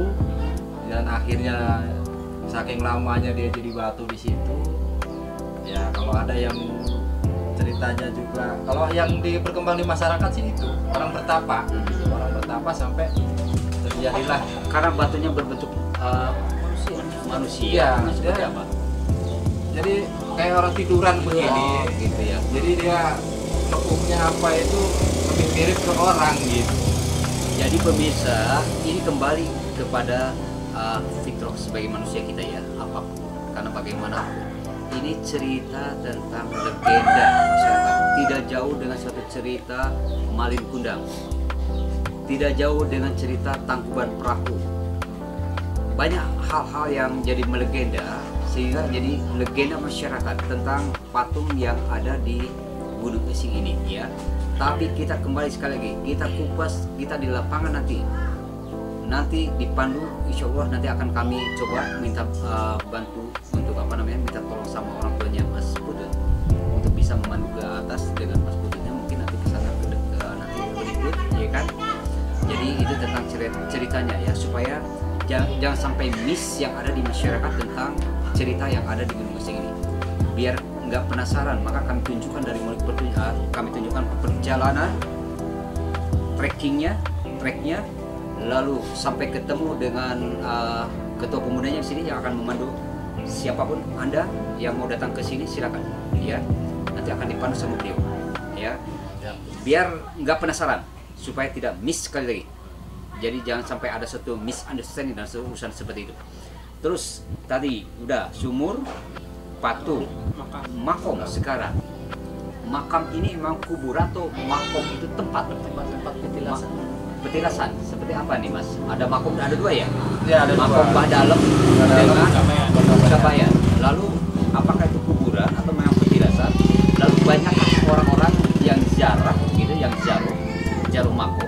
dan akhirnya saking lamanya dia jadi batu di situ. Ya kalau ada yang ceritanya juga, kalau yang berkembang di masyarakat sih itu orang bertapa, orang bertapa sampai terjadilah Karena batunya berbentuk manusia. Iya, Seperti dia- apa? jadi kayak orang tiduran begini Gitu ya. jadi dia lekuknya apa itu lebih mirip ke orang gitu. Jadi pemirsa, ini kembali kepada fitrah sebagai manusia kita ya, apapun. Karena bagaimanapun, ini cerita tentang legenda masyarakat. Tidak jauh dengan suatu cerita Malin Kundang. Tidak jauh dengan cerita Tangkuban Perahu. Banyak hal-hal yang jadi melegenda, sehingga jadi legenda masyarakat tentang patung yang ada di Gunung Esing ini ya. Tapi kita kembali sekali lagi, kita kupas, kita di lapangan nanti dipandu, insya Allah nanti akan kami coba minta bantu untuk minta tolong sama orang tuanya Mas Putut untuk bisa memandu ke atas dengan Mas Pututnya, mungkin nanti kesana nanti berikut ya kan. Jadi itu tentang ceritanya ya, supaya jangan sampai miss yang ada di masyarakat tentang cerita yang ada di Gunung Esing ini. Biar nggak penasaran, maka kami tunjukkan dari mulai kami tunjukkan perjalanan treknya, lalu sampai ketemu dengan ketua pemudanya di sini yang akan memandu. Siapapun Anda yang mau datang ke sini silakan ya, nanti akan dipandu sama beliau ya. Biar nggak penasaran, supaya tidak miss sekali lagi. Jadi jangan sampai ada satu misunderstanding dan urusan seperti itu. Terus tadi udah sumur, patung, makom. Sekarang makam ini memang kubur atau makom itu tempat petilasan. Petilasan seperti apa nih Mas? Ada makom, ada dua ya? Ya, ada makom dua. bah dalam dengan Kabayan. Lalu apakah itu kuburan atau memang petilasan? Lalu banyakkah orang-orang yang ziarah gitu, yang jarum makom?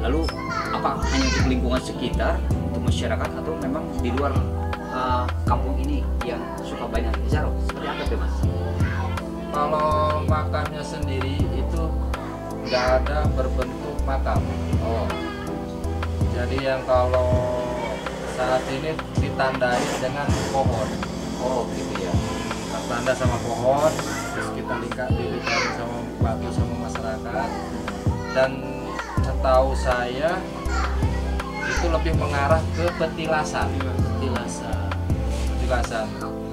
Lalu apa hanya untuk lingkungan sekitar, untuk masyarakat, atau memang di luar kampung ini yang suka banyak ziarah? Seperti apa tuh Mas? Kalau makamnya sendiri itu nggak ada berbentuk makam. Oh, Jadi yang kalau saat ini ditandai dengan pohon. oh gitu ya. Tanda sama pohon, terus kita dilingkarin sama batu sama masyarakat. Dan setahu saya itu lebih mengarah ke petilasan. Petilasan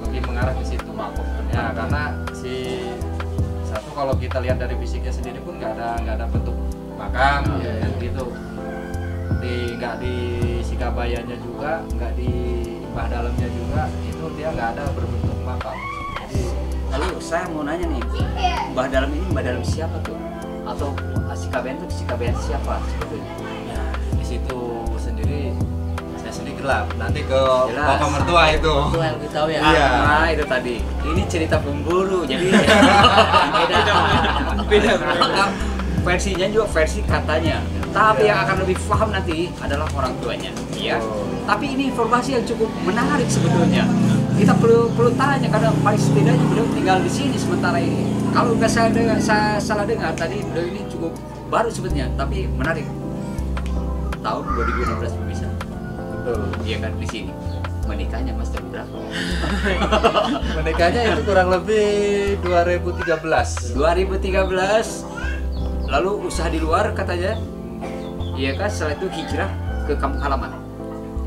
lebih mengarah ke situ makom. Ya karena si satu kalau kita lihat dari fisiknya sendiri pun nggak ada bentuk makam gitu. Nggak di Sikabayanya juga, nggak di Mbah Dalamnya juga, itu dia nggak ada berbentuk makam. Jadi Lalu saya mau nanya nih, Mbah Dalam ini Mbah Dalam siapa tuh? Atau Sikabayan itu Sikabayan siapa sebetulnya? ya, di situ sendiri saya sendiri gelap. Nanti ke Jelas. bapak mertua itu. Itu yang lebih tahu ya. Iya. Nah itu tadi, ini cerita pemburu, jadi beda. Versinya juga versi katanya, tapi yang akan lebih paham nanti adalah orang tuanya, ya. Tapi ini informasi yang cukup menarik sebetulnya. Kita perlu tanya karena paling setidaknya beliau tinggal di sini sementara ini. Kalau nggak saya salah dengar tadi beliau ini cukup baru sebetulnya, tapi menarik. Tahun 2016 bisa. Betul. Iya kan di sini. Menikahnya Mas tahun berapa? Menikahnya itu kurang lebih 2013. 2013. Lalu usaha di luar katanya. Iya kan, setelah itu hijrah ke kampung halaman.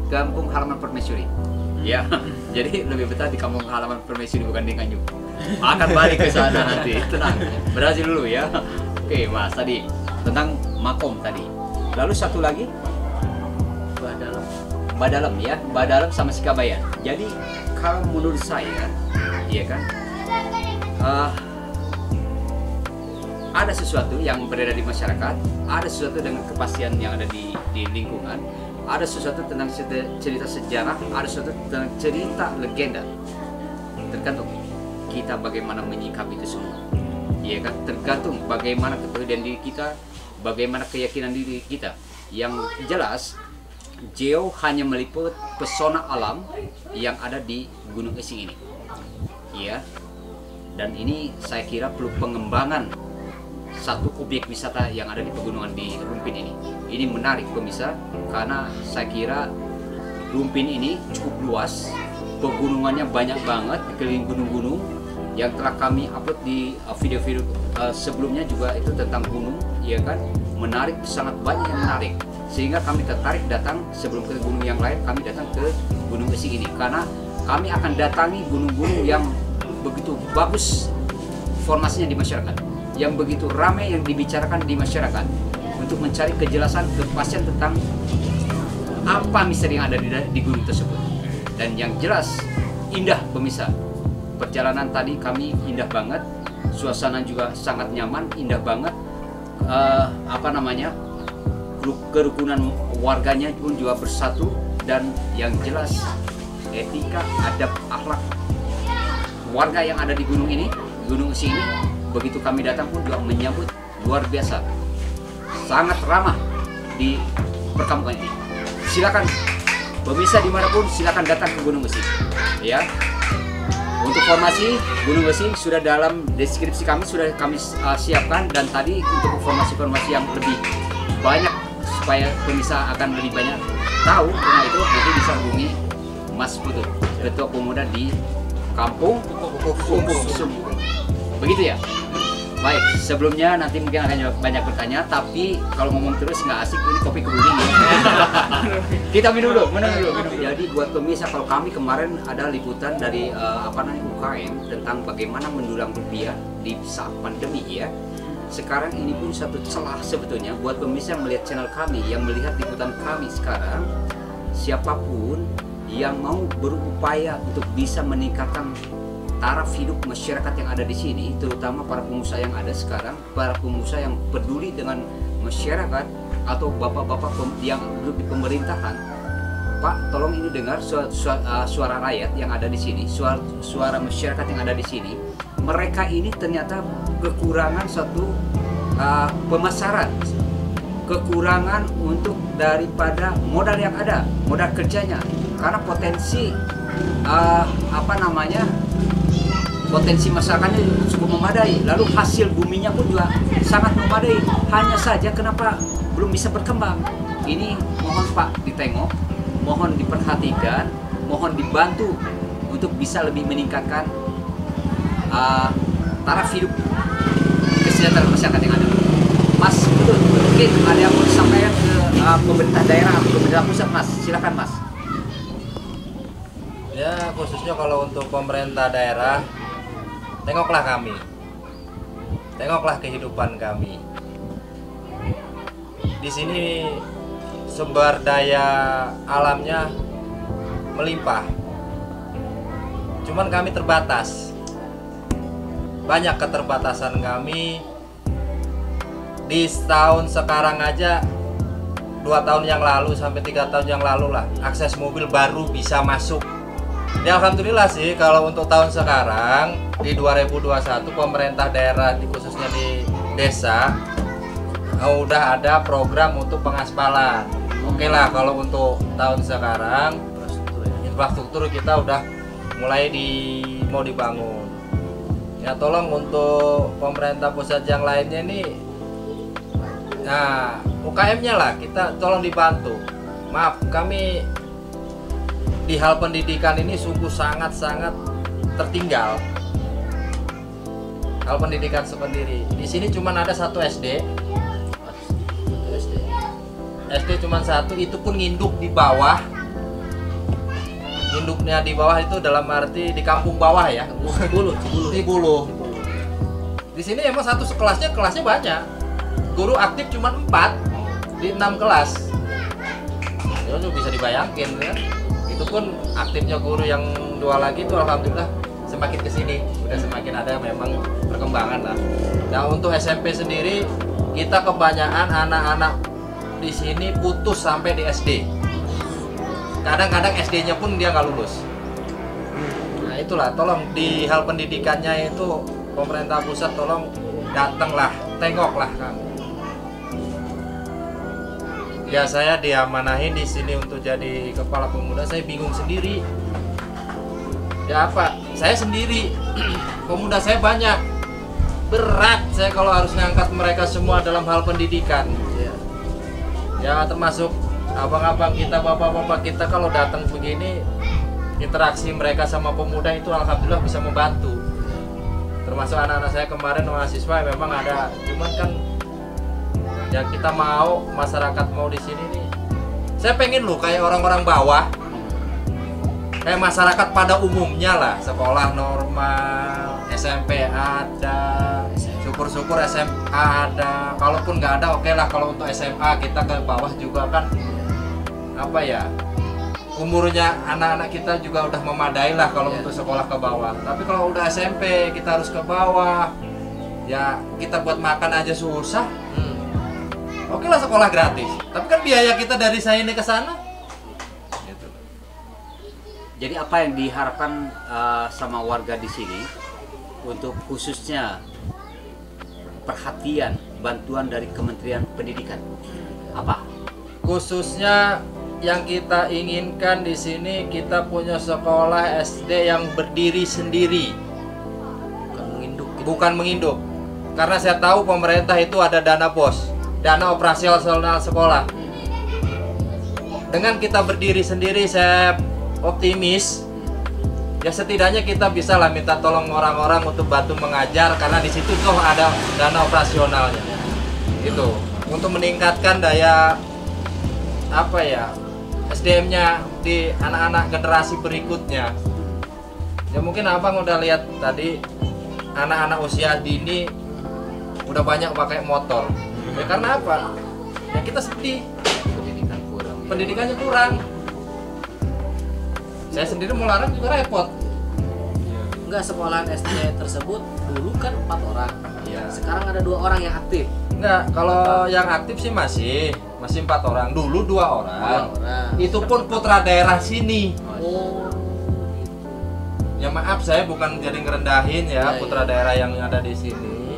Ke kampung halaman permaisuri. Ya, jadi lebih betah di kampung halaman permaisuri bukan di Nganjuk. Akan balik ke sana nanti, tenang. Berhasil dulu ya. Oke, Mas tadi tentang makom tadi. Lalu satu lagi Badalam ya, Badalam sama Sikabayan. Jadi kalau menurut saya, ya kan, ada sesuatu yang beredar di masyarakat, ada sesuatu dengan kepastian yang ada di lingkungan, ada sesuatu tentang cerita sejarah, ada sesuatu tentang cerita legenda. Tergantung kita bagaimana menyikapi itu semua, ya kan? Tergantung bagaimana kepedulian diri kita, bagaimana keyakinan diri kita. Yang jelas, Geo hanya meliput pesona alam yang ada di Gunung Esing ini, ya. Dan ini saya kira perlu pengembangan satu objek wisata yang ada di pegunungan di Rumpin ini. Ini menarik pemirsa, karena saya kira Rumpin ini cukup luas, pegunungannya banyak banget, dikelilingi gunung-gunung. Yang telah kami upload di video-video sebelumnya juga itu tentang gunung, ya kan, menarik, sangat banyak yang menarik. Sehingga kami tertarik datang sebelum ke gunung yang lain, kami datang ke Gunung Esing ini karena kami akan datangi gunung-gunung yang begitu bagus formasinya di masyarakat, yang begitu ramai yang dibicarakan di masyarakat, untuk mencari kejelasan, kepastian tentang apa misteri yang ada di gunung tersebut. Dan yang jelas indah pemirsa. Perjalanan tadi kami indah banget, suasana juga sangat nyaman, indah banget. Kerukunan warganya pun juga bersatu, dan yang jelas etika, adab, akhlak warga yang ada di gunung ini, Gunung Esing ini, begitu kami datang pun juga menyambut luar biasa, sangat ramah di perkampungan ini. Silakan pemirsa dimanapun, silakan datang ke Gunung Esing, ya. Untuk formasi Gunung Esing sudah dalam deskripsi kami, sudah kami siapkan, dan tadi untuk informasi-informasi yang lebih banyak supaya pemirsa akan lebih banyak tahu tentang itu, nanti bisa hubungi Mas Putut, Ketua Pemuda di Kampung Sumbu. Begitu ya? Baik, sebelumnya nanti mungkin akan banyak bertanya, tapi kalau ngomong terus nggak asik, ini kopi kebuli. Kita minum dulu. Jadi buat pemirsa, kalau kami kemarin ada liputan dari UKM tentang bagaimana mendulang rupiah di saat pandemi ya. Sekarang ini pun satu celah sebetulnya buat pemirsa yang melihat channel kami, yang melihat liputan kami sekarang, siapapun yang mau berupaya untuk bisa meningkatkan taraf hidup masyarakat yang ada di sini, terutama para pengusaha yang ada sekarang, para pengusaha yang peduli dengan masyarakat atau bapak-bapak yang duduk di pemerintahan. Pak, tolong ini dengar suara rakyat yang ada di sini, suara masyarakat yang ada di sini. Mereka ini ternyata kekurangan suatu pemasaran, kekurangan untuk daripada modal yang ada, modal kerjanya, karena potensi potensi masyarakatnya cukup memadai, lalu hasil buminya pun juga sangat memadai. Hanya saja kenapa belum bisa berkembang? Ini mohon Pak ditengok, mohon diperhatikan, mohon dibantu untuk bisa lebih meningkatkan taraf hidup kesejahteraan masyarakat yang ada. Mas, betul, mungkin ada yang mau disampaikan ke pemerintah daerah, pemerintah pusat, Mas. Silakan, Mas. Ya, khususnya kalau untuk pemerintah daerah, tengoklah kami, tengoklah kehidupan kami. Di sini sumber daya alamnya melimpah, cuman kami terbatas. Banyak keterbatasan kami. Di tahun sekarang aja, 2 tahun yang lalu sampai 3 tahun yang lalu lah, akses mobil baru bisa masuk. Ya alhamdulillah sih kalau untuk tahun sekarang di 2021 pemerintah daerah khususnya di desa udah ada program untuk pengaspalan. Oke lah, kalau untuk tahun sekarang infrastruktur kita udah mulai mau dibangun. Ya tolong untuk pemerintah pusat yang lainnya nih, nah UKM-nya lah kita tolong dibantu. Maaf, kami di hal pendidikan ini sungguh sangat-sangat tertinggal. Hal pendidikan sendiri di sini cuma ada 1 SD. SD cuma 1, itu pun nginduk di bawah induknya di bawah itu dalam arti di kampung bawah ya. Cibuluh. Di sini emang satu kelasnya banyak. Guru aktif cuma 4 di 6 kelas. Ya bisa dibayangin ya. Itu pun aktifnya guru yang 2 lagi itu alhamdulillah semakin kesini udah semakin ada memang perkembangan lah. Nah untuk SMP sendiri kita kebanyakan anak-anak di sini putus sampai di SD. Kadang-kadang SD-nya pun dia nggak lulus. Nah itulah, tolong di hal pendidikannya itu pemerintah pusat tolong datanglah, tengoklah kami. Ya saya diamanahin di sini untuk jadi kepala pemuda, saya bingung sendiri. Ya apa? Saya sendiri, pemuda saya banyak, berat saya kalau harus ngangkat mereka semua dalam hal pendidikan. Ya termasuk abang-abang kita, bapak-bapak kita kalau datang begini, interaksi mereka sama pemuda itu alhamdulillah bisa membantu. Termasuk anak-anak saya kemarin mahasiswa memang ada, cuman kan ya kita mau masyarakat mau di sini nih. Saya pengen loh kayak orang-orang bawah. Kayak masyarakat pada umumnya lah, sekolah normal, SMP ada, syukur-syukur SMA ada. Kalaupun nggak ada, oke lah. Kalau untuk SMA kita ke bawah juga kan, apa ya, umurnya anak-anak kita juga udah memadai lah kalau untuk sekolah ke bawah. Tapi kalau udah SMP kita harus ke bawah, ya kita buat makan aja susah. Oke lah sekolah gratis, tapi kan biaya kita dari sini ke sana. Jadi apa yang diharapkan sama warga di sini untuk khususnya perhatian, bantuan dari Kementerian Pendidikan? Apa? Khususnya yang kita inginkan di sini kita punya sekolah SD yang berdiri sendiri, bukan menginduk. Karena saya tahu pemerintah itu ada dana BOS, dana operasional sekolah. Dengan kita berdiri sendiri, saya optimis ya setidaknya kita bisa lah minta tolong orang-orang untuk bantu mengajar karena di situ tuh ada dana operasionalnya itu untuk meningkatkan daya apa ya SDM-nya di anak-anak generasi berikutnya. Ya mungkin abang udah lihat tadi anak-anak usia dini udah banyak pakai motor ya karena apa ya kita sedih pendidikannya kurang. Saya sendiri mau larang juga repot. Enggak, sekolahan SD tersebut dulu kan 4 orang. Iya. Sekarang ada 2 orang yang aktif. Enggak, kalau yang aktif sih masih 4 orang. Dulu 2 orang. Itu pun putra daerah sini. Oh. Ya maaf saya bukan jadi ngerendahin ya putra daerah yang ada di sini.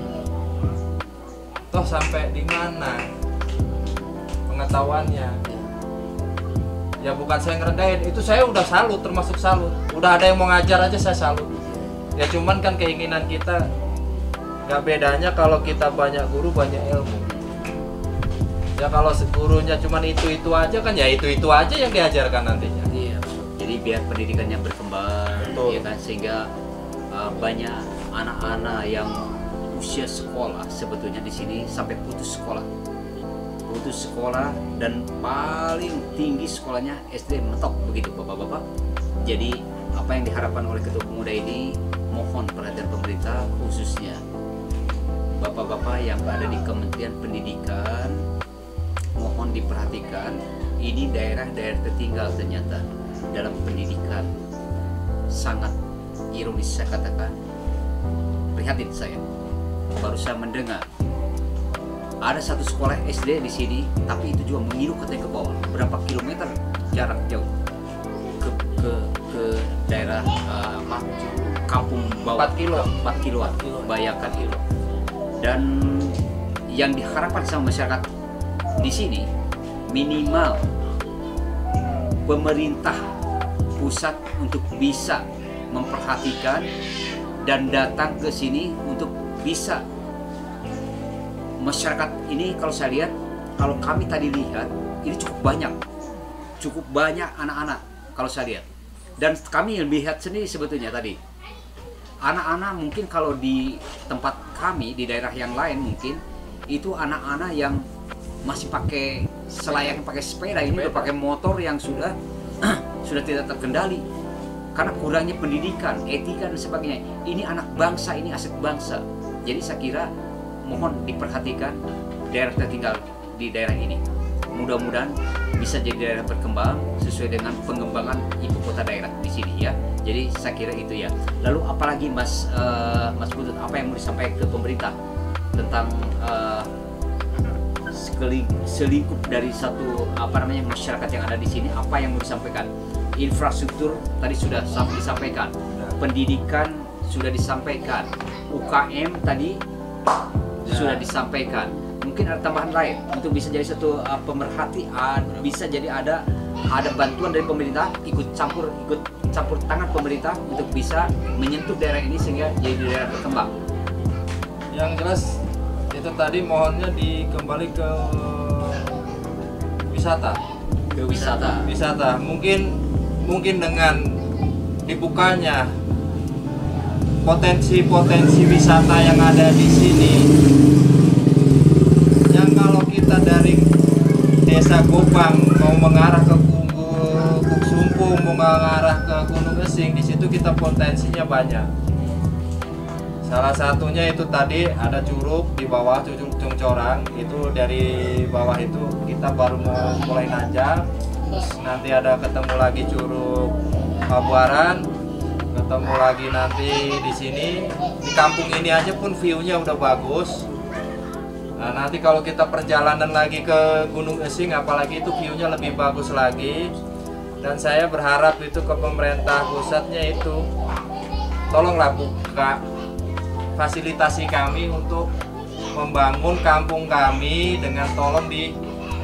Toh sampai di mana pengetahuannya? Ya bukan saya ngerendahin, itu saya udah salut, termasuk salut. Udah ada yang mau ngajar aja saya salut. Ya cuman kan keinginan kita nggak bedanya kalau kita banyak guru banyak ilmu. Ya kalau gurunya cuman itu aja kan ya itu aja yang diajarkan nantinya. Iya. Jadi biar pendidikannya berkembang, Betul. ya kan sehingga banyak anak-anak yang usia sekolah sebetulnya di sini sampai putus sekolah dan paling tinggi sekolahnya SD mentok begitu bapak-bapak. Jadi apa yang diharapkan oleh Ketua Pemuda ini mohon perhatian pemerintah khususnya bapak-bapak yang ada di Kementerian Pendidikan mohon diperhatikan. Ini daerah-daerah tertinggal ternyata dalam pendidikan. Sangat ironis saya katakan, prihatin saya baru saya mendengar ada satu sekolah SD di sini, tapi itu juga menghirup katanya ke bawah. Berapa kilometer jarak jauh ke daerah kampung bawah 4 kiloan, bayangkan itu. Dan yang diharapkan sama masyarakat di sini minimal pemerintah pusat untuk bisa memperhatikan dan datang ke sini untuk bisa masyarakat ini. Kalau saya lihat, kalau kami tadi lihat ini cukup banyak anak-anak kalau saya lihat, dan kami lihat sendiri sebetulnya tadi anak-anak mungkin kalau di tempat kami di daerah yang lain mungkin itu anak-anak yang masih pakai selayaknya pakai sepeda, ini udah pakai motor yang sudah tidak terkendali. karena kurangnya pendidikan, etika dan sebagainya. Ini anak bangsa, ini aset bangsa. Jadi saya kira mohon diperhatikan daerah tertinggal di daerah ini. Mudah-mudahan bisa jadi daerah berkembang sesuai dengan pengembangan ibu kota daerah di sini ya. Jadi saya kira itu ya. Lalu apalagi Mas Butut, apa yang mau disampaikan ke pemerintah tentang selingkup dari satu masyarakat yang ada di sini? Apa yang mau disampaikan? Infrastruktur tadi sudah disampaikan, pendidikan sudah disampaikan, UKM tadi sudah disampaikan. Mungkin ada tambahan lain untuk bisa jadi satu pemerhati, bisa jadi ada bantuan dari pemerintah, ikut campur tangan pemerintah untuk bisa menyentuh daerah ini sehingga jadi daerah berkembang. Yang jelas itu tadi mohonnya dikembali ke wisata. Wisata. Mungkin dengan dibukanya potensi wisata yang ada di sini, yang kalau kita dari Desa Gopang mau mengarah ke Sumpung, mau mengarah ke Gunung Esing, di situ kita potensinya banyak. Salah satunya itu tadi ada curug di bawah, curug Congcorang. Itu dari bawah itu kita baru mau mulai nanjak. Terus nanti ada ketemu lagi curug Pabuaran, ketemu lagi nanti di sini. Di kampung ini aja pun view-nya udah bagus. Nah, nanti kalau kita perjalanan lagi ke Gunung Esing, apalagi itu view-nya lebih bagus lagi. Dan saya berharap itu ke pemerintah pusatnya itu tolonglah buka fasilitasi kami untuk membangun kampung kami, dengan tolong di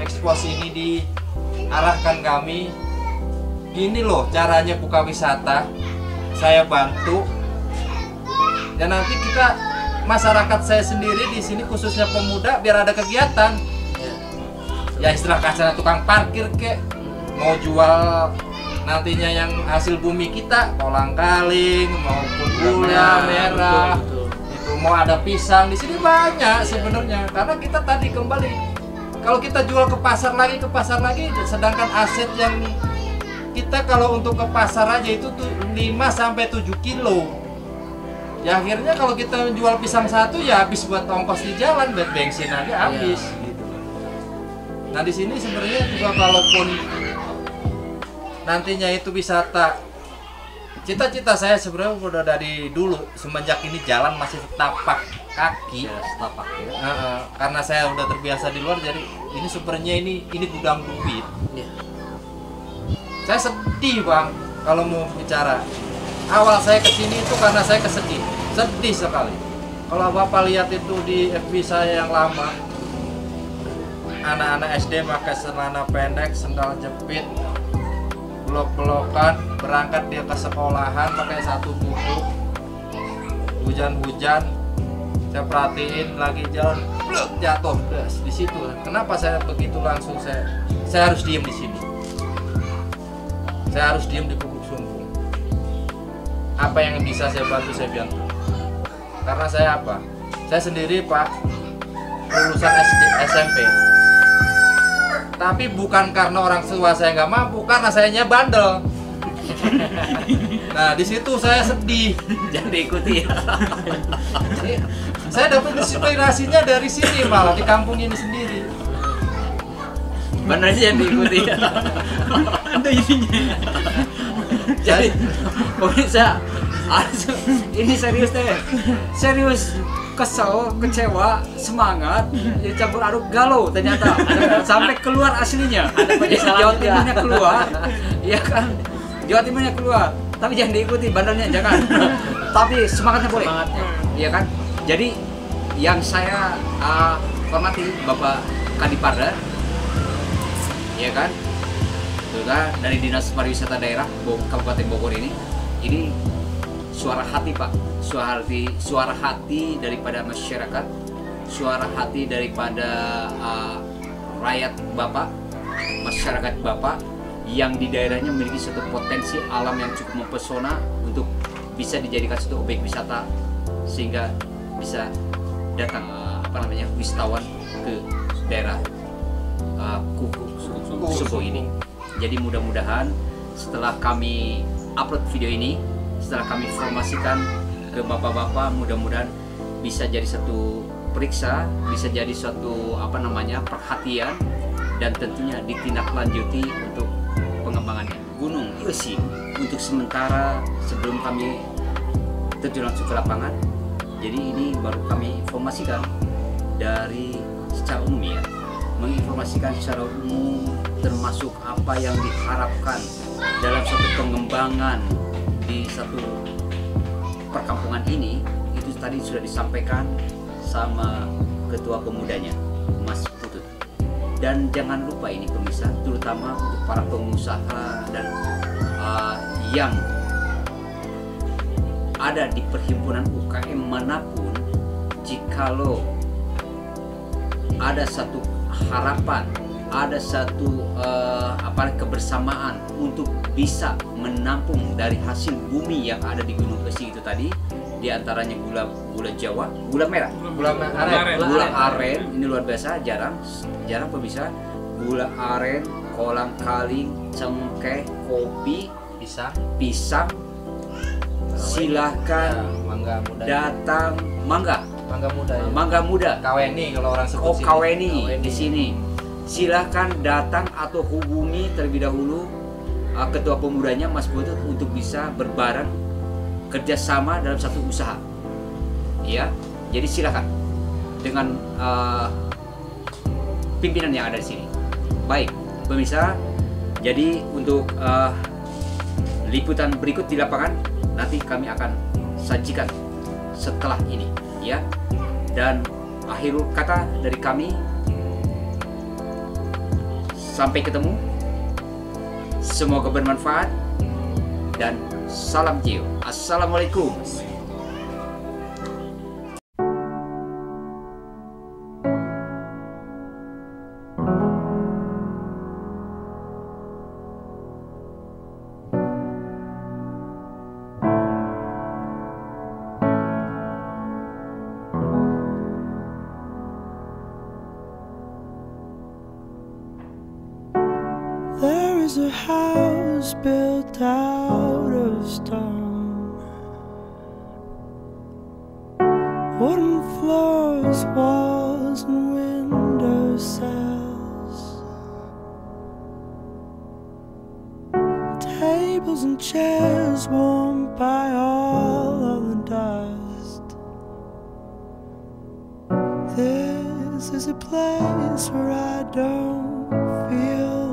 ekspos ini diarahkan kami. Gini loh caranya buka wisata, saya bantu. Dan nanti kita, masyarakat saya sendiri di sini khususnya pemuda, biar ada kegiatan. Ya istilah kasar tukang parkir kek, mau jual nantinya yang hasil bumi kita, kolang-kaling maupun gula merah. Mau ada pisang di sini banyak sebenarnya, karena kita tadi kembali kalau kita jual ke pasar lagi, sedangkan aset yang kita kalau untuk ke pasar aja itu tuh 5-7 kilo. Ya akhirnya kalau kita menjual pisang satu ya habis buat ongkos di jalan, buat bensin aja habis. Gitu. Nah di sini sebenarnya juga kalaupun nantinya itu wisata, cita-cita saya sebenarnya udah dari dulu, semenjak ini jalan masih setapak kaki. Ya, setapak ya. Karena saya udah terbiasa di luar, jadi ini sebenarnya ini gudang duit. Ya. Saya sedih bang kalau mau bicara. Awal saya kesini itu karena saya sedih sekali. Kalau bapak lihat itu di FB saya yang lama, anak-anak SD pakai celana pendek, sendal jepit, blok-blokan, berangkat dia ke sekolahan pakai satu buku. Hujan-hujan, saya perhatiin lagi jalan, blok, jatuh di situ. Kenapa saya begitu langsung saya harus diem di sini. Saya harus diem di Gubuk Sumpung. Apa yang bisa saya bantu, saya bantu. Karena saya apa? Saya sendiri Pak, lulusan SMP. Tapi bukan karena orang tua saya nggak mampu, karena sayanya bandel. Nah di situ saya sedih. Jangan diikuti ya. Saya dapat inspirasinya dari sini, malah di kampung ini sendiri. Benar jangan diikuti ya. Ada isinya. Jadi pemirsa, ini serius deh. Serius. Kesel, kecewa, semangat, jadi campur aduk galau ternyata. Sampai keluar aslinya. Jawa Timurnya keluar, iya kan? Jawa Timurnya keluar. Tapi jangan diikuti bandelnya, jangan. Tapi semangatnya boleh. Iya kan? Jadi yang saya hormati Bapak Kadiparda, iya kan? Juga dari Dinas Pariwisata Daerah Kabupaten Bogor ini suara hati Pak, suara hati daripada masyarakat, suara hati daripada rakyat Bapak, masyarakat Bapak yang di daerahnya memiliki suatu potensi alam yang cukup mempesona untuk bisa dijadikan suatu objek wisata sehingga bisa datang wisatawan ke daerah Sumpung ini. Jadi mudah-mudahan setelah kami upload video ini, setelah kami informasikan ke bapak-bapak, mudah-mudahan bisa jadi satu periksa, bisa jadi suatu perhatian, dan tentunya ditindaklanjuti untuk pengembangannya. Gunung Euxing untuk sementara sebelum kami terjun langsung ke lapangan, jadi ini baru kami informasikan dari secara umum ya, menginformasikan secara umum termasuk apa yang diharapkan dalam suatu pengembangan di satu perkampungan ini. Itu tadi sudah disampaikan sama ketua pemudanya, Mas Putut. Dan jangan lupa ini pemirsa, terutama untuk para pengusaha dan yang ada di perhimpunan UKM manapun, jikalau ada satu harapan, ada satu kebersamaan untuk bisa menampung dari hasil bumi yang ada di Gunung Euxing itu tadi, diantaranya gula Jawa, gula merah, gula aren, ini luar biasa, jarang pemirsa, gula aren, kolang kaling, cengkeh, kopi, pisang, silahkan mangga muda. datang mangga Mangga muda ya. Mangga muda. Kaweni kalau orang sebut Oh, sini. Kaweni di sini. Silahkan datang atau hubungi terlebih dahulu ketua pemudanya Mas Putut untuk bisa berbareng kerjasama dalam satu usaha. Ya, jadi silahkan dengan pimpinan yang ada di sini. Baik, pemirsa. Jadi untuk liputan berikut di lapangan nanti kami akan sajikan setelah ini, ya. Dan akhirul kata dari kami, sampai ketemu. Semoga bermanfaat dan salam Geo. Assalamualaikum. There is a house built out of stone, wooden floors, walls and window sills, tables and chairs warmed by all of the dust. This is a place where I don't feel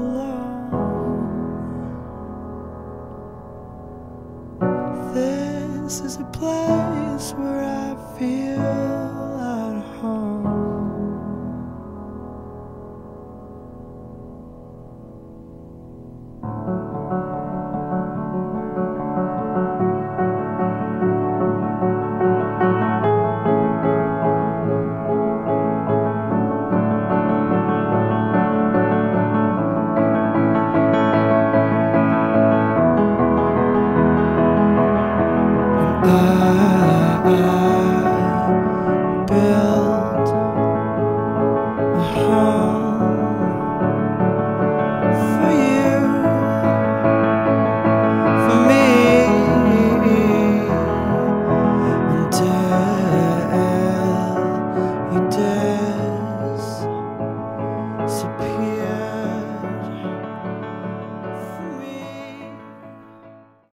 this is a place where I feel